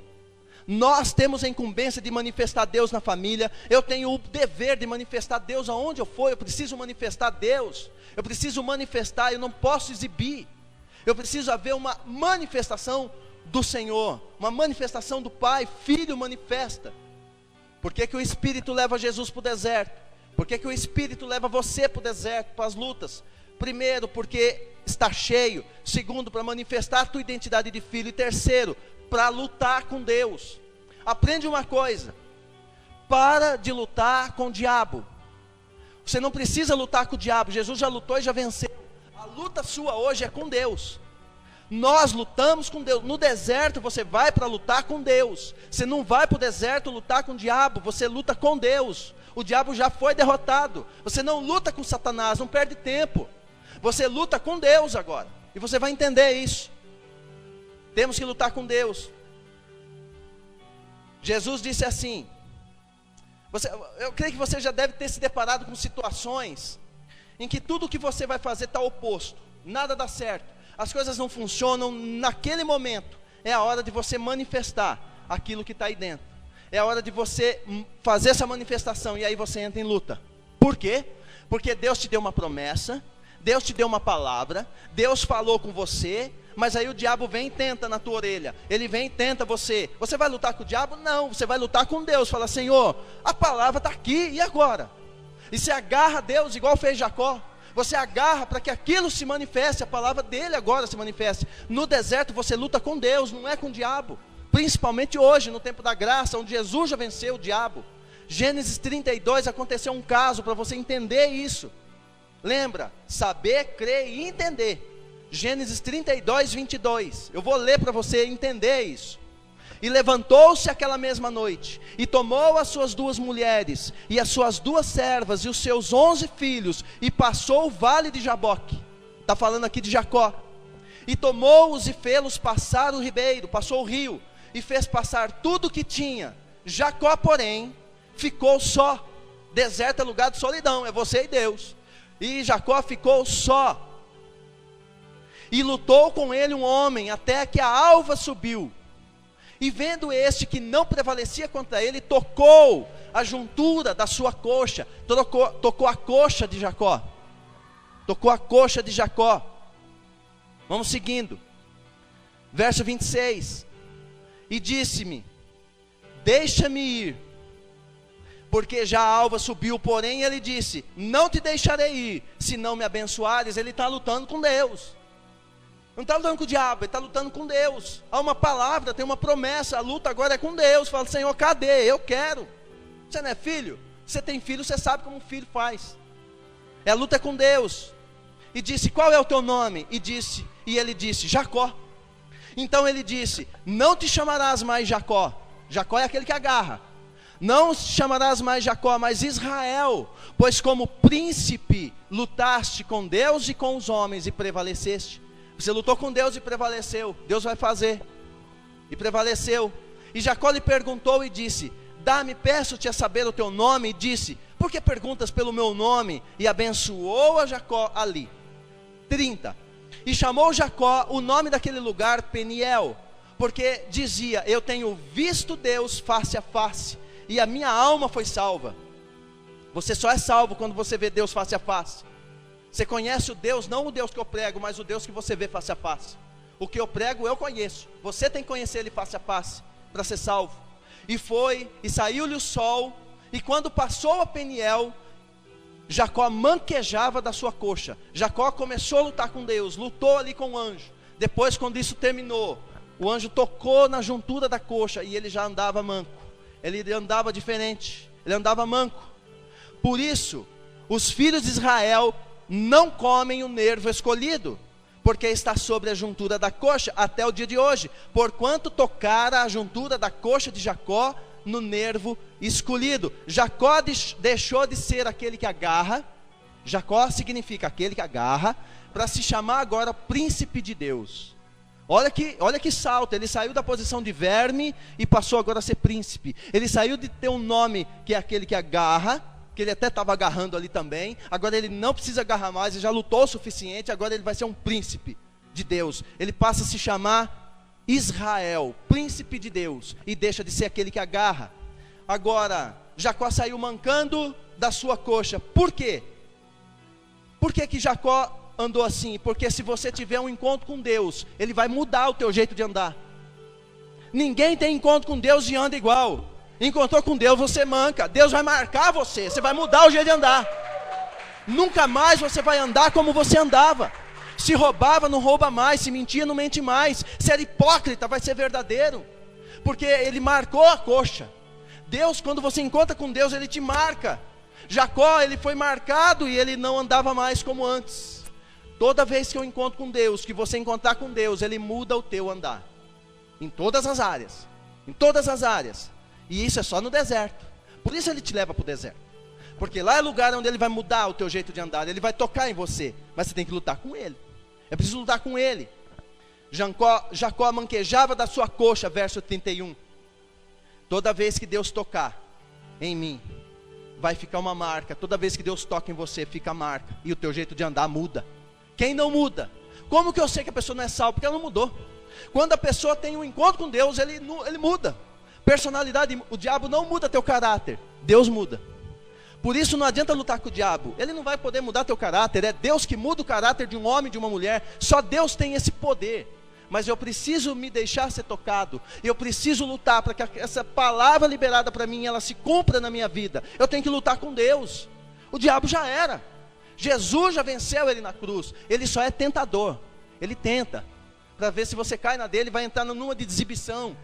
Nós temos a incumbência de manifestar Deus na família. Eu tenho o dever de manifestar Deus aonde eu for. Eu preciso manifestar Deus. Eu preciso manifestar, eu não posso exibir. Eu preciso ver uma manifestação do Senhor, uma manifestação do Pai. Filho manifesta. Por que que o Espírito leva Jesus para o deserto? Por que que o Espírito leva você para o deserto, para as lutas? Primeiro, porque está cheio. Segundo, para manifestar a tua identidade de filho. E terceiro, para lutar com Deus. Aprende uma coisa: para de lutar com o diabo. Você não precisa lutar com o diabo. Jesus já lutou e já venceu. A luta sua hoje é com Deus. Nós lutamos com Deus. No deserto você vai para lutar com Deus. Você não vai para o deserto lutar com o diabo. Você luta com Deus. O diabo já foi derrotado. Você não luta com Satanás, não perde tempo. Você luta com Deus agora. E você vai entender isso. Temos que lutar com Deus. Jesus disse assim. Eu creio que você já deve ter se deparado com situações em que tudo que você vai fazer está oposto. Nada dá certo. As coisas não funcionam naquele momento. É a hora de você manifestar aquilo que está aí dentro. É a hora de você fazer essa manifestação. E aí você entra em luta. Por quê? Porque Deus te deu uma promessa. Deus te deu uma palavra. Deus falou com você. Mas aí o diabo vem e tenta na tua orelha. Ele vem e tenta você. Você vai lutar com o diabo? Não, você vai lutar com Deus. Fala: Senhor, a palavra está aqui, e agora? E você agarra a Deus, igual fez Jacó. Você agarra para que aquilo se manifeste. A palavra dele agora se manifeste. No deserto você luta com Deus, não é com o diabo. Principalmente hoje, no tempo da graça, onde Jesus já venceu o diabo. Gênesis 32, aconteceu um caso para você entender isso. Lembra? Saber, crer e entender. Gênesis 32, 22. Eu vou ler para você entender isso. E levantou-se aquela mesma noite, e tomou as suas 2 mulheres, e as suas 2 servas, e os seus 11 filhos, e passou o vale de Jaboque. Está falando aqui de Jacó. E tomou-os e fê-los passar o ribeiro, passou o rio, e fez passar tudo o que tinha. Jacó, porém, ficou só. Deserto é lugar de solidão, é você e Deus. E Jacó ficou só. E lutou com ele um homem, até que a alva subiu. E vendo este que não prevalecia contra ele, tocou a juntura da sua coxa. Tocou a coxa de Jacó. Tocou a coxa de Jacó. Vamos seguindo. Verso 26. E disse-me: deixa-me ir, porque já a alva subiu. Porém ele disse: não te deixarei ir, se não me abençoares. Ele está lutando com Deus. Não está lutando com o diabo, ele está lutando com Deus. Há uma palavra, tem uma promessa. A luta agora é com Deus. Fala: Senhor, cadê? Eu quero. Você não é filho? Você tem filho, você sabe como um filho faz. A luta é com Deus. E disse: qual é o teu nome? E ele disse: Jacó. Então ele disse: não te chamarás mais Jacó. Jacó é aquele que agarra. Não te chamarás mais Jacó, mas Israel, pois como príncipe lutaste com Deus e com os homens e prevaleceste. Você lutou com Deus e prevaleceu. Deus vai fazer. E prevaleceu. E Jacó lhe perguntou e disse: dá-me, peço-te a saber o teu nome. E disse: por que perguntas pelo meu nome? E abençoou a Jacó ali. 30. E chamou Jacó o nome daquele lugar Peniel, porque dizia: eu tenho visto Deus face a face, e a minha alma foi salva. Você só é salvo quando você vê Deus face a face. Você conhece o Deus, não o Deus que eu prego, mas o Deus que você vê face a face. O que eu prego eu conheço. Você tem que conhecer Ele face a face para ser salvo. E foi, e saiu-lhe o sol, e quando passou a Peniel, Jacó manquejava da sua coxa. Jacó começou a lutar com Deus, lutou ali com o anjo. Depois, quando isso terminou, o anjo tocou na juntura da coxa e ele já andava manco. Ele andava diferente, ele andava manco. Por isso, os filhos de Israel não comem o nervo escolhido, porque está sobre a juntura da coxa até o dia de hoje, porquanto tocara a juntura da coxa de Jacó no nervo escolhido. Jacó deixou de ser aquele que agarra. Jacó significa aquele que agarra, para se chamar agora príncipe de Deus. Olha que salto. Ele saiu da posição de verme e passou agora a ser príncipe. Ele saiu de ter um nome que é aquele que agarra, que ele até estava agarrando ali também. Agora ele não precisa agarrar mais, ele já lutou o suficiente. Agora ele vai ser um príncipe de Deus. Ele passa a se chamar Israel, príncipe de Deus, e deixa de ser aquele que agarra. Agora, Jacó saiu mancando da sua coxa. Por quê? Por que que Jacó andou assim? Porque se você tiver um encontro com Deus, Ele vai mudar o teu jeito de andar. Ninguém tem encontro com Deus e anda igual. Encontrou com Deus, você manca. Deus vai marcar você, você vai mudar o jeito de andar. Nunca mais você vai andar como você andava. Se roubava, não rouba mais. Se mentia, não mente mais. Se era hipócrita, vai ser verdadeiro. Porque Ele marcou a coxa. Deus, quando você encontra com Deus, Ele te marca. Jacó, ele foi marcado e ele não andava mais como antes. Toda vez que eu encontro com Deus, que você encontrar com Deus, Ele muda o teu andar. Em todas as áreas. Em todas as áreas. E isso é só no deserto. Por isso Ele te leva para o deserto. Porque lá é lugar onde Ele vai mudar o teu jeito de andar. Ele vai tocar em você. Mas você tem que lutar com Ele. É preciso lutar com Ele. Jacó manquejava da sua coxa, verso 31. Toda vez que Deus tocar em mim, vai ficar uma marca. Toda vez que Deus toca em você, fica a marca. E o teu jeito de andar muda. Quem não muda? Como que eu sei que a pessoa não é salva? Porque ela não mudou. Quando a pessoa tem um encontro com Deus, ele muda. Personalidade, o diabo não muda teu caráter. Deus muda. Por isso não adianta lutar com o diabo. Ele não vai poder mudar teu caráter. É Deus que muda o caráter de um homem e de uma mulher. Só Deus tem esse poder. Mas eu preciso me deixar ser tocado. Eu preciso lutar para que essa palavra liberada para mim, ela se cumpra na minha vida. Eu tenho que lutar com Deus. O diabo já era. Jesus já venceu ele na cruz. Ele só é tentador. Ele tenta. Para ver se você cai na dele, vai entrar numa de exibição.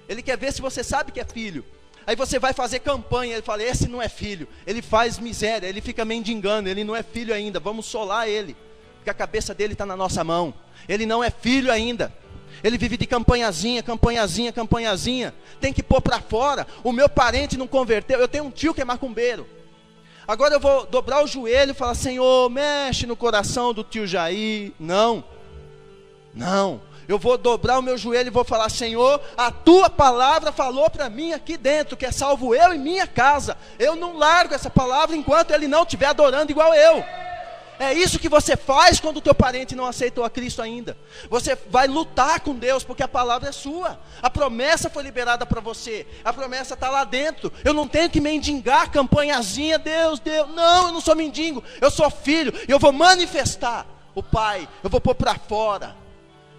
Ele quer ver se você sabe que é filho. Aí você vai fazer campanha, ele fala, esse não é filho. Ele faz miséria, ele fica mendigando, ele não é filho ainda, vamos solar ele. Porque a cabeça dele está na nossa mão. Ele não é filho ainda. Ele vive de campanhazinha. Tem que pôr para fora. O meu parente não converteu. Eu tenho um tio que é macumbeiro. Agora eu vou dobrar o joelho e falar, Senhor, mexe no coração do tio Jair. Não. Eu vou dobrar o meu joelho e vou falar, Senhor, a tua palavra falou para mim aqui dentro, que é salvo eu e minha casa. Eu não largo essa palavra enquanto ele não estiver adorando igual eu. É isso que você faz quando o teu parente não aceitou a Cristo ainda. Você vai lutar com Deus, porque a palavra é sua. A promessa foi liberada para você. A promessa está lá dentro. Eu não tenho que mendigar, campanhazinha, Deus. Não, eu não sou mendigo. Eu sou filho. E eu vou manifestar o Pai. Eu vou pôr para fora.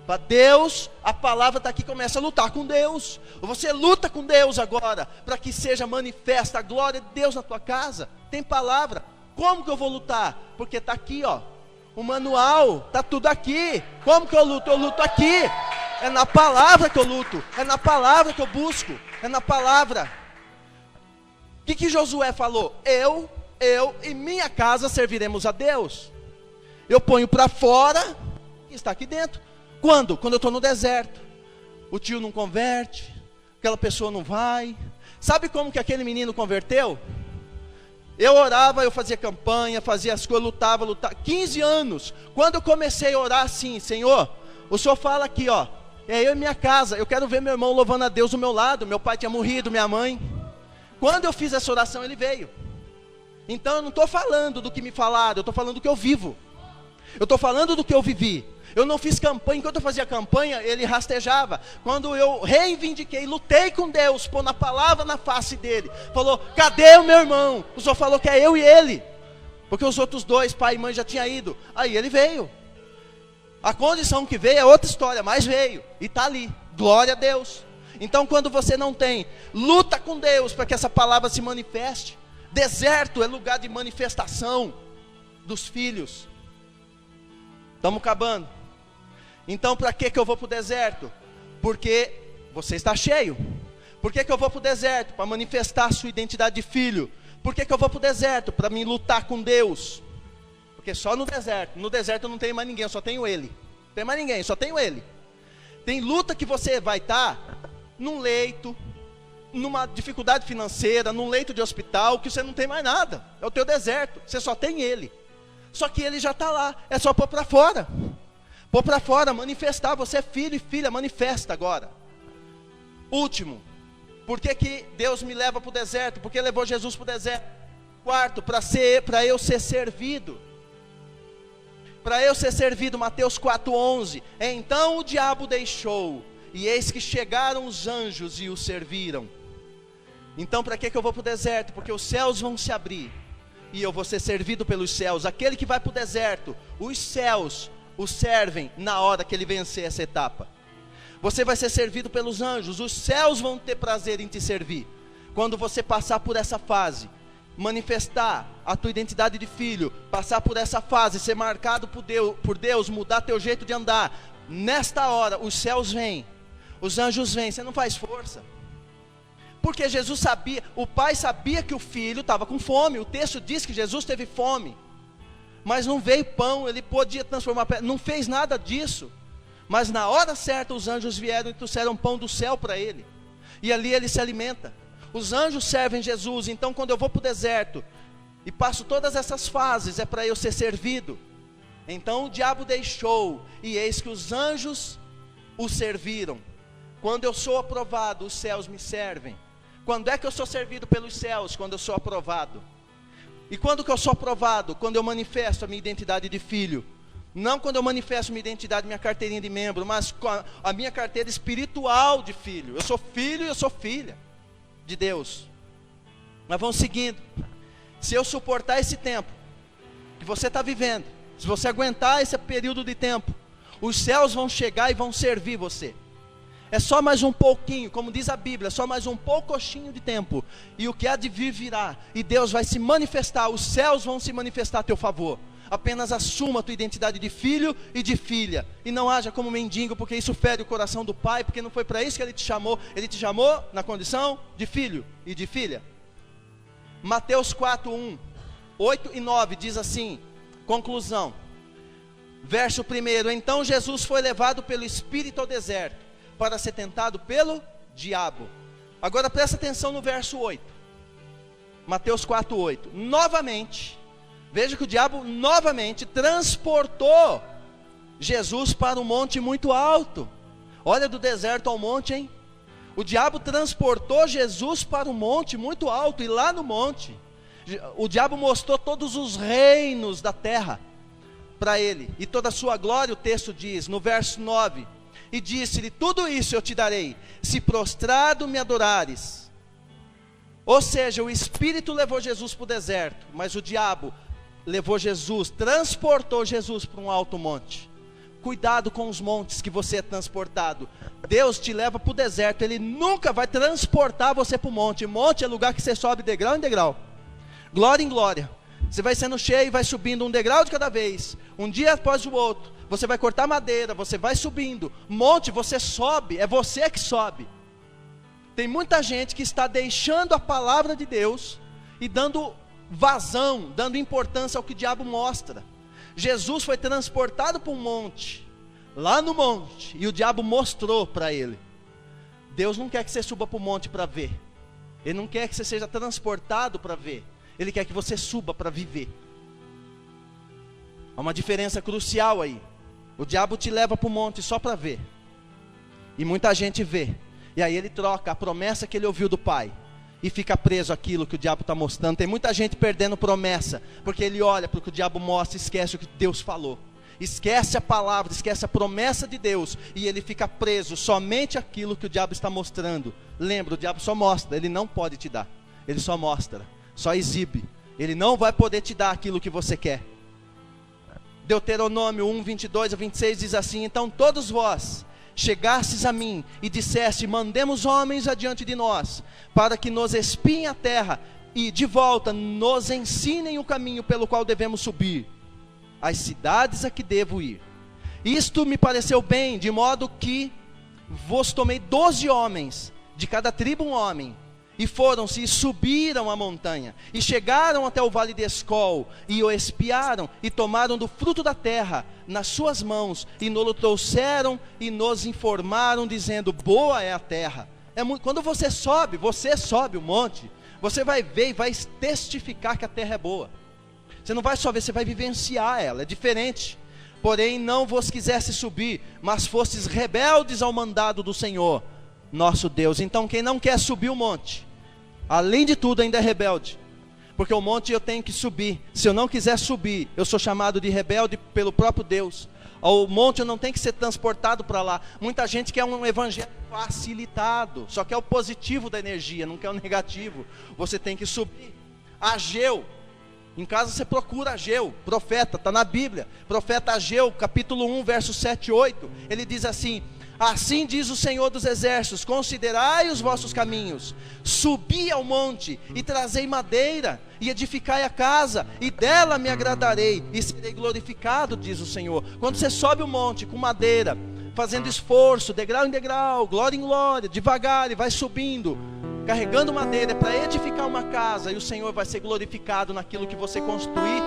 Para Deus, a palavra está aqui, começa a lutar com Deus. Você luta com Deus agora, para que seja manifesta a glória de Deus na tua casa. Tem palavra. Como que eu vou lutar? Porque está aqui, ó, o manual, está tudo aqui. Como que eu luto? Eu luto aqui. É na palavra que eu luto. É na palavra que eu busco. É na palavra. O que Josué falou? Eu e minha casa serviremos a Deus. Eu ponho para fora e está aqui dentro. Quando? Quando eu estou no deserto. O tio não converte. Aquela pessoa não vai. Sabe como que aquele menino converteu? Eu orava, eu fazia campanha, fazia as coisas, lutava. 15 anos. Quando eu comecei a orar assim, Senhor, o Senhor fala aqui, ó, é eu e minha casa. Eu quero ver meu irmão louvando a Deus do meu lado. Meu pai tinha morrido, minha mãe. Quando eu fiz essa oração, ele veio. Então eu não estou falando do que me falaram, eu estou falando do que eu vivo. Eu estou falando do que eu vivi. Eu não fiz campanha, enquanto eu fazia campanha, ele rastejava. Quando eu reivindiquei, lutei com Deus, pôr na palavra na face dele, falou, cadê o meu irmão? O Senhor falou que é eu e ele, porque os outros dois, pai e mãe, já tinham ido. Aí ele veio. A condição que veio é outra história, mas veio, e está ali, glória a Deus. Então quando você não tem, luta com Deus, para que essa palavra se manifeste. Deserto é lugar de manifestação dos filhos. Estamos acabando. Então para que eu vou para o deserto? Porque você está cheio. Por que eu vou para o deserto? Para manifestar a sua identidade de filho. Por que eu vou para o deserto? Para me lutar com Deus. Porque só no deserto eu não tenho mais ninguém, eu só tenho Ele. Não tem mais ninguém, só tenho Ele. Tem luta que você vai estar num leito, numa dificuldade financeira, num leito de hospital, que você não tem mais nada. É o teu deserto, você só tem Ele. Só que Ele já está lá, é só pôr para fora. Pôr para fora, manifestar, você é filho e filha, manifesta agora. Último, por que Deus me leva para o deserto? Porque levou Jesus para o deserto. Quarto, para eu ser servido. Para eu ser servido, Mateus 4,11. Então o diabo deixou, e eis que chegaram os anjos e o serviram. Então para que eu vou para o deserto? Porque os céus vão se abrir. e eu vou ser servido pelos céus. Aquele que vai para o deserto, os céus o servem na hora que ele vencer essa etapa. Você vai ser servido pelos anjos, os céus vão ter prazer em te servir. Quando você passar por essa fase, manifestar a tua identidade de filho, passar por essa fase, ser marcado por Deus, mudar teu jeito de andar, nesta hora os céus vêm, os anjos vêm, você não faz força. Porque Jesus sabia, o pai sabia que o filho estava com fome. O texto diz que Jesus teve fome, mas não veio pão, ele podia transformar, não fez nada disso. Mas na hora certa os anjos vieram e trouxeram pão do céu para ele, e ali ele se alimenta. Os anjos servem Jesus. Então quando eu vou para o deserto e passo todas essas fases, é para eu ser servido. Então o diabo deixou, e eis que os anjos o serviram. Quando eu sou aprovado, os céus me servem. Quando é que eu sou servido pelos céus? Quando eu sou aprovado. E quando que eu sou aprovado? Quando eu manifesto a minha identidade de filho. Não quando eu manifesto minha identidade, minha carteirinha de membro, mas a minha carteira espiritual de filho. Eu sou filho e eu sou filha de Deus. Mas vamos seguindo. Se eu suportar esse tempo que você está vivendo, se você aguentar esse período de tempo, os céus vão chegar e vão servir você. É só mais um pouquinho, como diz a Bíblia, é só mais um poucochinho de tempo, e o que há de vir virá, e Deus vai se manifestar, os céus vão se manifestar a teu favor. Apenas assuma a tua identidade de filho e de filha, e não haja como mendigo, porque isso fere o coração do pai, porque não foi para isso que ele te chamou na condição de filho e de filha. Mateus 4:1, 8 e 9 diz assim, conclusão, verso 1: então Jesus foi levado pelo Espírito ao deserto, para ser tentado pelo diabo. Agora presta atenção no verso 8, Mateus 4:8, novamente, veja que o diabo novamente transportou Jesus para um monte muito alto. Olha, do deserto ao monte, hein? O diabo transportou Jesus para um monte muito alto, e lá no monte, o diabo mostrou todos os reinos da terra para ele, e toda a sua glória. O texto diz, no verso 9, e disse-lhe, tudo isso eu te darei, se prostrado me adorares. Ou seja, o Espírito levou Jesus para o deserto, mas o diabo levou Jesus, transportou Jesus para um alto monte. Cuidado com os montes que você é transportado. Deus te leva para o deserto, Ele nunca vai transportar você para o monte. Monte é lugar que você sobe degrau em degrau, glória em glória. Você vai sendo cheio e vai subindo um degrau de cada vez, um dia após o outro. Você vai cortar madeira, você vai subindo. Monte você sobe, é você que sobe. Tem muita gente que está deixando a palavra de Deus e dando vazão, dando importância ao que o diabo mostra. Jesus foi transportado para um monte, lá no monte, e o diabo mostrou para ele. Deus não quer que você suba para o monte para ver, Ele não quer que você seja transportado para ver, Ele quer que você suba para viver. Há uma diferença crucial aí. O diabo te leva para o monte só para ver, e muita gente vê, e aí ele troca a promessa que ele ouviu do pai, e fica preso àquilo que o diabo está mostrando. Tem muita gente perdendo promessa, porque ele olha para o que o diabo mostra e esquece o que Deus falou, esquece a palavra, esquece a promessa de Deus, e ele fica preso somente àquilo que o diabo está mostrando. Lembra, o diabo só mostra, ele não pode te dar, ele só mostra, só exibe, ele não vai poder te dar aquilo que você quer. Deuteronômio 1, 22 a 26 diz assim, então todos vós chegastes a mim e disseste, mandemos homens adiante de nós, para que nos espiem a terra, e de volta nos ensinem o caminho pelo qual devemos subir, as cidades a que devo ir. Isto me pareceu bem, de modo que vos tomei 12 homens, de cada tribo um homem, e foram-se e subiram a montanha, e chegaram até o vale de Escol, e o espiaram, e tomaram do fruto da terra nas suas mãos, e nos trouxeram, e nos informaram, dizendo, boa é a terra. Quando você sobe o monte, você vai ver e vai testificar que a terra é boa. Você não vai só ver, você vai vivenciar ela, é diferente. Porém não vos quisesse subir, mas fostes rebeldes ao mandado do Senhor nosso Deus. Então quem não quer subir o monte, além de tudo ainda é rebelde, porque o monte eu tenho que subir. Se eu não quiser subir, eu sou chamado de rebelde pelo próprio Deus. O monte eu não tenho que ser transportado para lá. Muita gente quer um evangelho facilitado, só quer o positivo da energia, não quer o negativo. Você tem que subir. Ageu, Em casa você procura Ageu, profeta, está na Bíblia. Profeta Ageu, capítulo 1, versos 7 e 8. Ele diz assim: assim diz o Senhor dos Exércitos: considerai os vossos caminhos, subi ao monte e trazei madeira, e edificai a casa, e dela me agradarei, e serei glorificado, diz o Senhor. Quando você sobe o monte com madeira, fazendo esforço, degrau em degrau, glória em glória, devagar, e vai subindo, carregando madeira para edificar uma casa, e o Senhor vai ser glorificado naquilo que você construir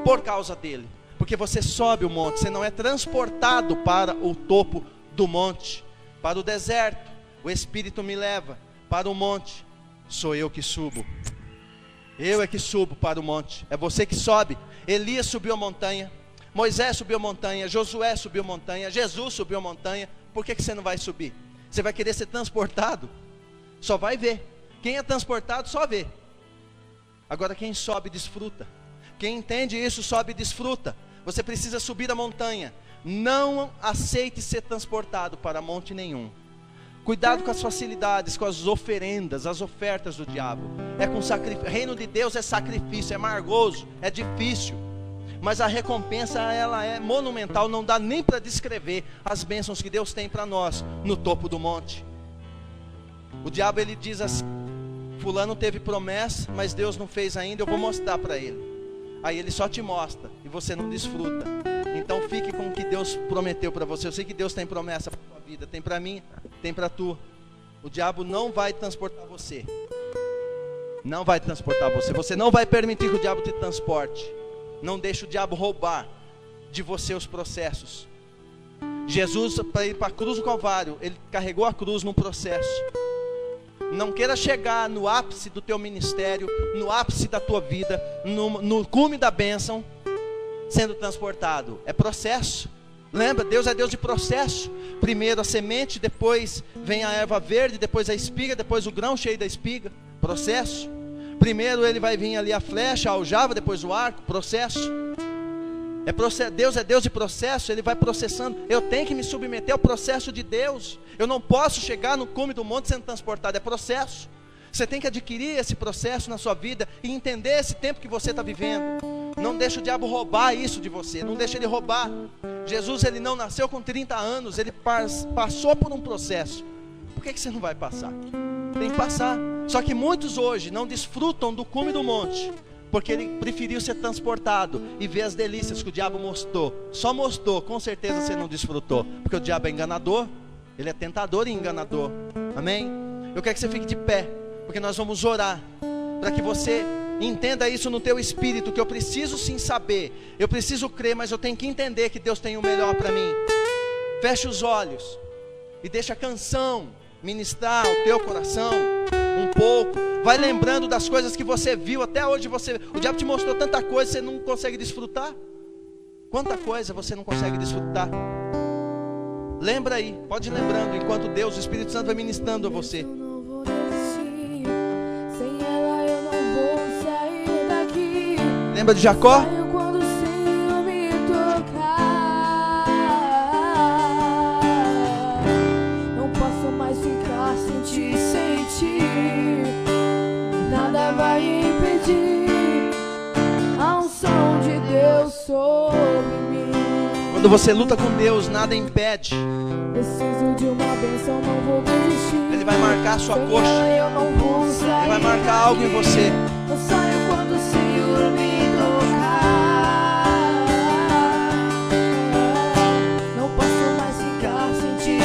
por causa dele, porque você sobe o monte, você não é transportado para o topo do monte, para o deserto. O Espírito me leva para o monte, sou eu que subo, eu é que subo para o monte, é você que sobe. Elias subiu a montanha, Moisés subiu a montanha, Josué subiu a montanha, Jesus subiu a montanha. Por que você não vai subir? Você vai querer ser transportado? Só vai ver. Quem é transportado só vê. Agora quem sobe desfruta. Quem entende isso sobe e desfruta. Você precisa subir a montanha. Não aceite ser transportado para monte nenhum. Cuidado com as facilidades, com as oferendas, as ofertas do diabo. É com sacrifício. Reino de Deus é sacrifício, é amargoso, é difícil, mas a recompensa ela é monumental. Não dá nem para descrever as bênçãos que Deus tem para nós no topo do monte. O diabo ele diz assim: fulano teve promessa, mas Deus não fez ainda, eu vou mostrar para ele. Aí ele só te mostra e você não desfruta. Então fique com o que Deus prometeu para você. Eu sei que Deus tem promessa para a sua vida, tem para mim, tem para tu. O diabo não vai transportar você. Não vai transportar você. Você não vai permitir que o diabo te transporte. Não deixe o diabo roubar de você os processos. Jesus, para ir para a cruz do Calvário, ele carregou a cruz num processo. Não queira chegar no ápice do teu ministério, no ápice da tua vida, no cume da bênção, sendo transportado. É processo. Lembra, Deus é Deus de processo. Primeiro a semente, depois vem a erva verde, depois a espiga, depois o grão cheio da espiga. Processo. Primeiro ele vai vir ali a flecha, a aljava, depois o arco. Processo. Deus é Deus de processo. Ele vai processando. Eu tenho que me submeter ao processo de Deus. Eu não posso chegar no cume do monte sendo transportado. É processo. Você tem que adquirir esse processo na sua vida e entender esse tempo que você está vivendo. Não deixa o diabo roubar isso de você. Não deixa ele roubar. Jesus ele não nasceu com 30 anos. Ele passou por um processo. Por que você não vai passar? Tem que passar. Só que muitos hoje não desfrutam do cume do monte, porque ele preferiu ser transportado e ver as delícias que o diabo mostrou. Só mostrou, com certeza você não desfrutou. Porque o diabo é enganador. Ele é tentador e enganador. Amém? Eu quero que você fique de pé, porque nós vamos orar, para que você entenda isso no teu espírito, que eu preciso sim saber, eu preciso crer, mas eu tenho que entender que Deus tem o melhor para mim. Feche os olhos e deixa a canção ministrar o teu coração um pouco. Vai lembrando das coisas que você viu até hoje. O diabo te mostrou tanta coisa, você não consegue desfrutar. Quanta coisa você não consegue desfrutar. Lembra aí, pode ir lembrando, enquanto Deus, o Espírito Santo vai ministrando a você. Lembra de Jacó? Não posso mais ficar sem ti, nada vai impedir a unção de Deus sobre mim. Quando você luta com Deus, nada impede. Preciso de uma bênção, não vou desistir. Ele vai marcar a sua coxa. Eu não vou sair. Ele vai marcar algo em você. Eu saio quando o Senhor me tocar. Não posso mais ficar sem ti.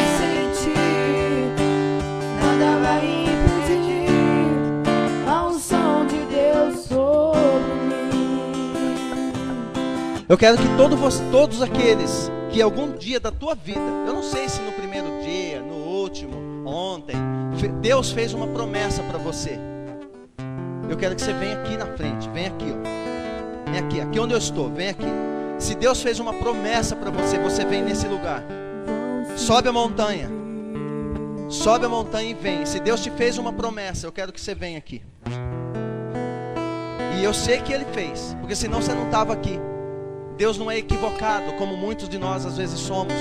Nada vai impedir a unção de Deus sobre mim. Eu quero que todos aqueles que algum dia da tua vida, eu não sei se no primeiro dia, no último, ontem, Deus fez uma promessa para você. Eu quero que você venha aqui na frente, vem aqui, ó. Vem aqui onde eu estou, vem aqui. Se Deus fez uma promessa para você, você vem nesse lugar. Sobe a montanha e vem. Se Deus te fez uma promessa, eu quero que você venha aqui. E eu sei que Ele fez, porque senão você não estava aqui. Deus não é equivocado, como muitos de nós às vezes somos.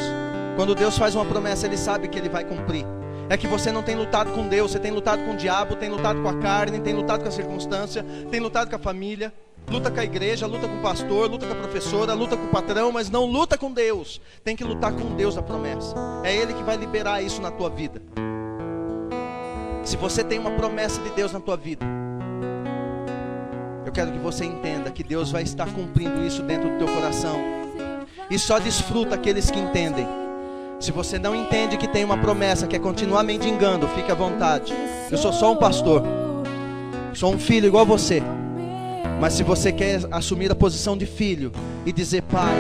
Quando Deus faz uma promessa, Ele sabe que Ele vai cumprir. É que você não tem lutado com Deus, você tem lutado com o diabo, tem lutado com a carne, tem lutado com a circunstância, tem lutado com a família. Luta com a igreja, luta com o pastor, luta com a professora, luta com o patrão, mas não luta com Deus. Tem que lutar com Deus a promessa. É Ele que vai liberar isso na tua vida. Se você tem uma promessa de Deus na tua vida, eu quero que você entenda que Deus vai estar cumprindo isso dentro do teu coração. E só desfruta aqueles que entendem. Se você não entende que tem uma promessa, quer continuar mendigando, fique à vontade. Eu sou só um pastor, sou um filho igual você. Mas se você quer assumir a posição de filho e dizer: Pai,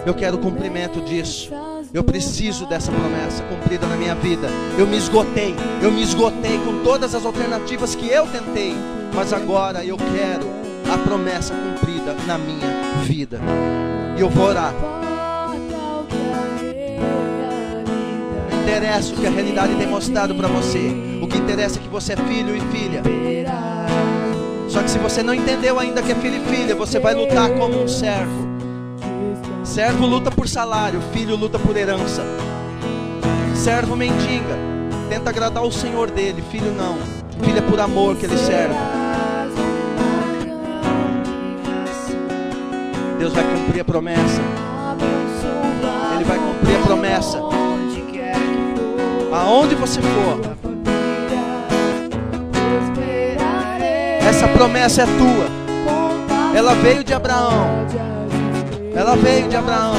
eu quero o cumprimento disso, eu preciso dessa promessa cumprida na minha vida. Eu me esgotei com todas as alternativas que eu tentei, mas agora eu quero a promessa cumprida na minha vida. E eu vou orar. Não interessa o que a realidade tem mostrado para você, o que interessa é que você é filho e filha. Só que se você não entendeu ainda que é filho e filha, você vai lutar como um servo. Servo luta por salário, filho luta por herança. Servo mendiga, tenta agradar o Senhor dele, filho não. Filho é por amor que ele serve. Deus vai cumprir a promessa. Ele vai cumprir a promessa. Aonde você for, essa promessa é tua. Ela veio de Abraão. Ela veio de Abraão.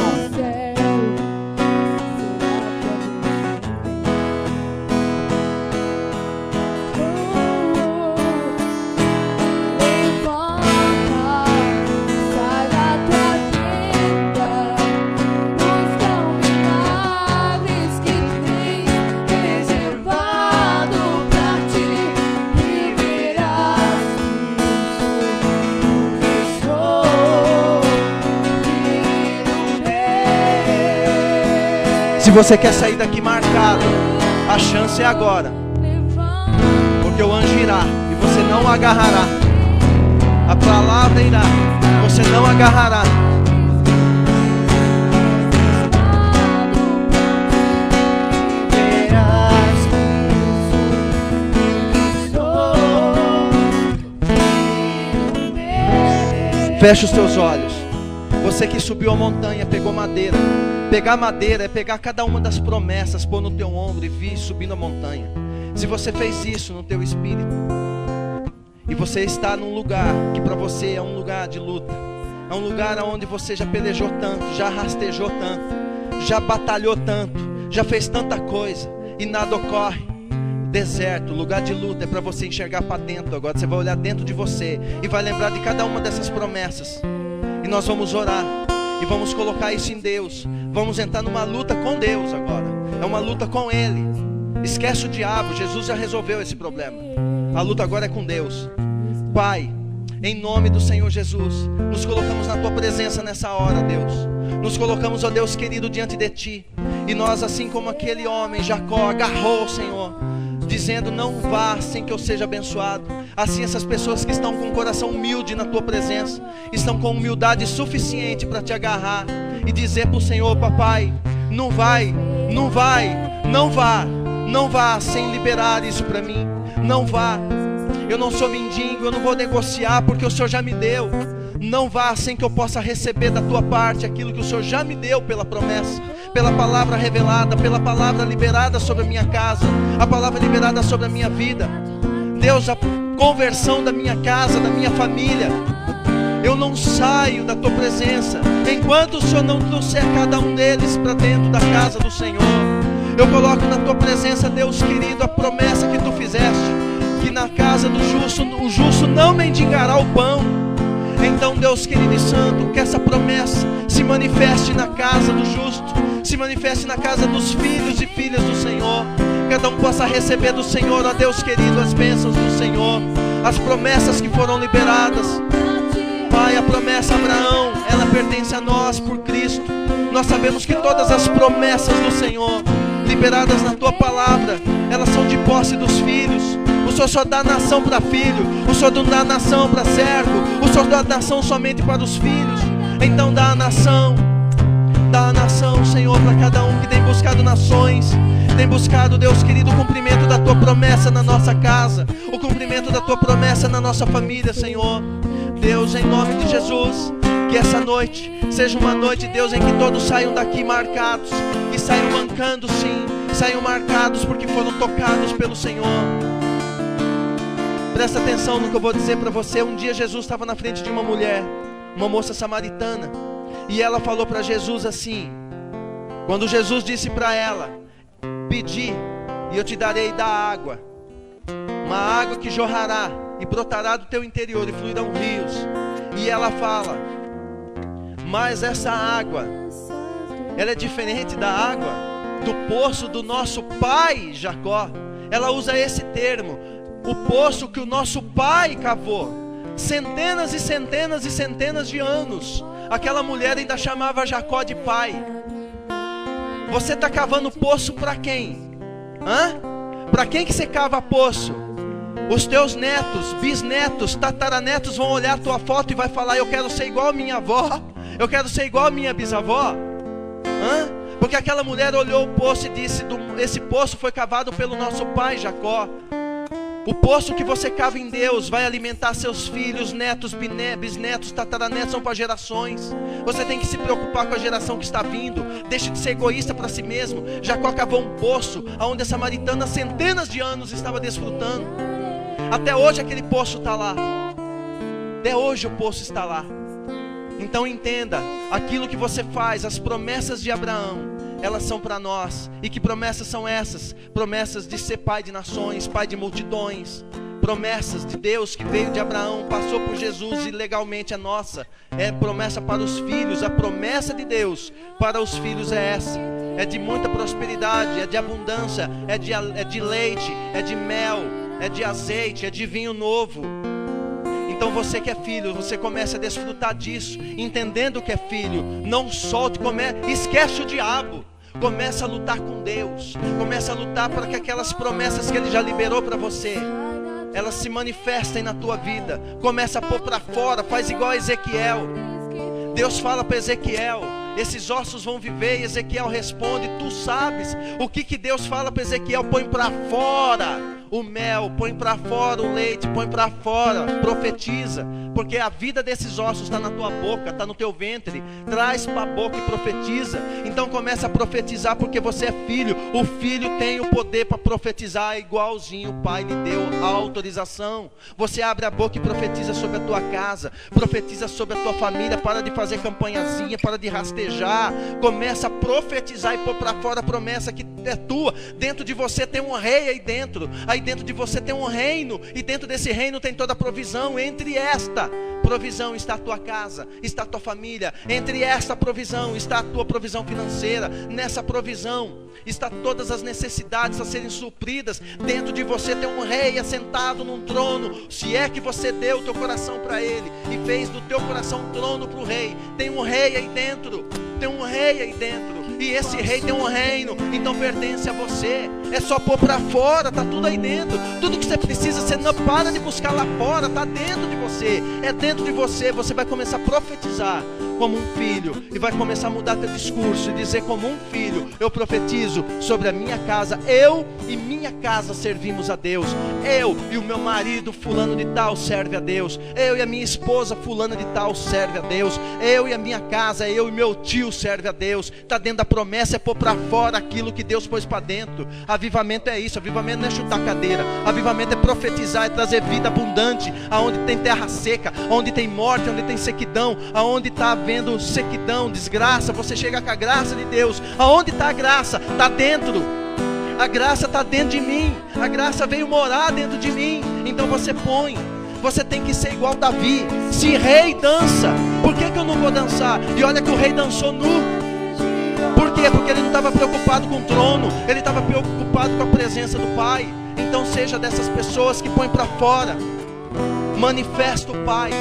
Se você quer sair daqui marcado, a chance é agora. Porque o anjo irá e você não agarrará. A palavra irá, você não agarrará. Feche os teus olhos. Você que subiu a montanha, pegou madeira. Pegar madeira é pegar cada uma das promessas, pôr no teu ombro e vir subindo a montanha. Se você fez isso no teu espírito, e você está num lugar que para você é um lugar de luta, é um lugar onde você já pelejou tanto, já rastejou tanto, já batalhou tanto, já fez tanta coisa e nada ocorre. Deserto, lugar de luta, é para você enxergar para dentro. Agora você vai olhar dentro de você e vai lembrar de cada uma dessas promessas. E nós vamos orar e vamos colocar isso em Deus. Vamos entrar numa luta com Deus agora. É uma luta com Ele. Esquece o diabo, Jesus já resolveu esse problema. A luta agora é com Deus. Pai, em nome do Senhor Jesus, nos colocamos na Tua presença nessa hora, Deus. Nos colocamos, ó Deus querido, diante de Ti. E nós, assim como aquele homem, Jacó, agarrou o Senhor, dizendo: não vá sem que eu seja abençoado. Assim essas pessoas que estão com o coração humilde na Tua presença, estão com humildade suficiente para Te agarrar e dizer para o Senhor: papai, não vai, não vai, não vá, não vá sem liberar isso para mim. Não vá, eu não sou mendigo, eu não vou negociar porque o Senhor já me deu. Não vá sem que eu possa receber da Tua parte aquilo que o Senhor já me deu pela promessa, pela palavra revelada, pela palavra liberada sobre a minha casa, a palavra liberada sobre a minha vida. Deus, a conversão da minha casa, da minha família. Eu não saio da Tua presença enquanto o Senhor não trouxer cada um deles para dentro da casa do Senhor. Eu coloco na Tua presença, Deus querido, a promessa que Tu fizeste, que na casa do justo, o justo não mendigará o pão. Então, Deus querido e santo, que essa promessa se manifeste na casa do justo, se manifeste na casa dos filhos e filhas do Senhor. Cada um possa receber do Senhor, ó Deus querido, as bênçãos do Senhor, as promessas que foram liberadas. Pai, a promessa Abraão, ela pertence a nós por Cristo. Nós sabemos que todas as promessas do Senhor, liberadas na Tua palavra, elas são de posse dos filhos. O Senhor só dá nação para filho, o Senhor não dá nação para servo, o Senhor dá nação somente para os filhos. Então dá a nação, Senhor, para cada um que tem buscado nações, tem buscado, Deus querido, o cumprimento da Tua promessa na nossa casa, o cumprimento da Tua promessa na nossa família, Senhor. Deus, em nome de Jesus, que essa noite seja uma noite, Deus, em que todos saiam daqui marcados, que saiam mancando sim, saiam marcados porque foram tocados pelo Senhor. Presta atenção no que eu vou dizer para você. Um dia Jesus estava na frente de uma mulher, uma moça samaritana, e ela falou para Jesus assim, quando Jesus disse para ela: pedi e eu te darei da água, uma água que jorrará e brotará do teu interior e fluirão rios. E ela fala: mas essa água, ela é diferente da água do poço do nosso pai Jacó. Ela usa esse termo, o poço que o nosso pai cavou, centenas e centenas e centenas de anos. Aquela mulher ainda chamava Jacó de pai. Você está cavando poço para quem? Para quem que você cava poço? Os teus netos, bisnetos, tataranetos vão olhar a tua foto e vai falar: eu quero ser igual a minha avó, eu quero ser igual a minha bisavó. Porque aquela mulher olhou o poço e disse: esse poço foi cavado pelo nosso pai Jacó. O poço que você cava em Deus vai alimentar seus filhos, netos, bisnetos, tataranetos, são para gerações. Você tem que se preocupar com a geração que está vindo. Deixe de ser egoísta para si mesmo. Jacó cavou um poço onde a samaritana centenas de anos estava desfrutando. Até hoje aquele poço está lá. Até hoje o poço está lá. Então entenda, aquilo que você faz, as promessas de Abraão, elas são para nós. E que promessas são essas? Promessas de ser pai de nações, pai de multidões. Promessas de Deus que veio de Abraão, passou por Jesus e legalmente é nossa. É promessa para os filhos. A promessa de Deus para os filhos é essa. É de muita prosperidade, é de abundância, é de leite, é de mel, é de azeite, é de vinho novo. Então você que é filho, você começa a desfrutar disso, entendendo que é filho. Não solte, esquece o diabo. Começa a lutar com Deus. Começa a lutar para que aquelas promessas que Ele já liberou para você, elas se manifestem na tua vida. Começa a pôr para fora, faz igual a Ezequiel. Deus fala para Ezequiel: esses ossos vão viver. E Ezequiel responde: tu sabes. O que Deus fala para Ezequiel? Põe para fora o mel, põe para fora o leite, põe para fora, profetiza, porque a vida desses ossos está na tua boca, está no teu ventre. Traz para a boca e profetiza. Então começa a profetizar, porque você é filho. O filho tem o poder para profetizar, igualzinho o pai lhe deu a autorização. Você abre a boca e profetiza sobre a tua casa, profetiza sobre a tua família. Para de fazer campanhazinha, para de rastejar. Começa a profetizar e pôr para fora a promessa que é tua. Dentro de você tem um rei aí dentro. Aí dentro de você tem um reino, e dentro desse reino tem toda a provisão. Entre esta provisão está a tua casa, está a tua família. Entre esta provisão está a tua provisão financeira. Nessa provisão está todas as necessidades a serem supridas. Dentro de você tem um rei assentado num trono. Se é que você deu o teu coração para ele e fez do teu coração um trono para o rei, tem um rei aí dentro. Tem um rei aí dentro. E esse rei tem um reino, então pertence a você. É só pôr para fora, está tudo aí dentro. Tudo que você precisa, você não para de buscar lá fora, está dentro de você. É dentro de você. Você vai começar a profetizar como um filho, e vai começar a mudar teu discurso e dizer como um filho: eu profetizo sobre a minha casa. Eu e minha casa servimos a Deus. Eu e o meu marido fulano de tal serve a Deus. Eu e a minha esposa fulana de tal serve a Deus. Eu e a minha casa, eu e meu tio serve a Deus. Está dentro da promessa, é pôr para fora aquilo que Deus pôs para dentro. Avivamento é isso. Avivamento não é chutar cadeira. Avivamento é profetizar, é trazer vida abundante aonde tem terra seca, onde tem morte, onde tem sequidão, aonde está havendo sequidão, desgraça. Você chega com a graça de Deus. Aonde está a graça? Está dentro. A graça está dentro de mim. A graça veio morar dentro de mim. Então você põe. Você tem que ser igual Davi. Se rei dança, por que eu não vou dançar? E olha que o rei dançou nu. Por quê? Porque ele não estava preocupado com o trono, ele estava preocupado com a presença do Pai. Então seja dessas pessoas que põem para fora. Manifesta o Pai.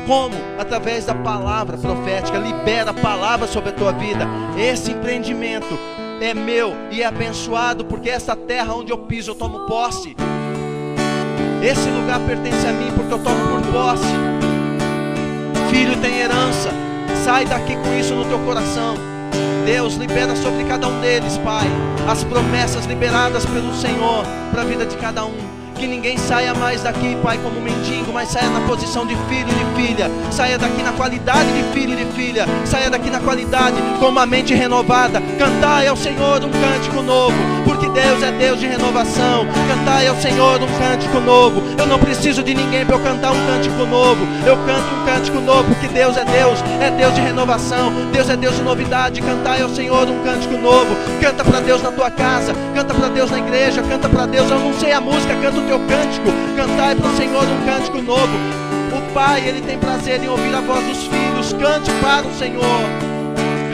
Como? Através da palavra profética. Libera a palavra sobre a tua vida. Esse empreendimento é meu e é abençoado, porque essa terra onde eu piso eu tomo posse. Esse lugar pertence a mim porque eu tomo por posse. Filho tem herança. Sai daqui com isso no teu coração. Deus libera sobre cada um deles, Pai, as promessas liberadas pelo Senhor para a vida de cada um. Que ninguém saia mais daqui, Pai, como mendigo, mas saia na posição de filho e de filha. Saia daqui na qualidade de filho e de filha. Saia daqui na qualidade com uma mente renovada. Cantai ao Senhor um cântico novo, porque Deus é Deus de renovação. Cantai ao Senhor um cântico novo. Eu não preciso de ninguém para eu cantar um cântico novo. Eu canto um cântico novo, porque Deus é Deus de renovação. Deus é Deus de novidade. Cantai ao Senhor um cântico novo. Canta para Deus na tua casa, canta para Deus na igreja, canta para Deus. Eu não sei a música, canta o teu cântico. Cantai para o Senhor um cântico novo. O Pai, Ele tem prazer em ouvir a voz dos filhos. Cante para o Senhor.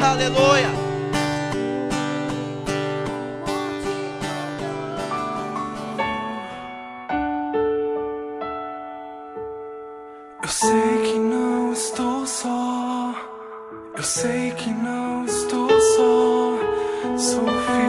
Aleluia. Eu sei que não estou só. Eu sei que não estou só. Sou filho.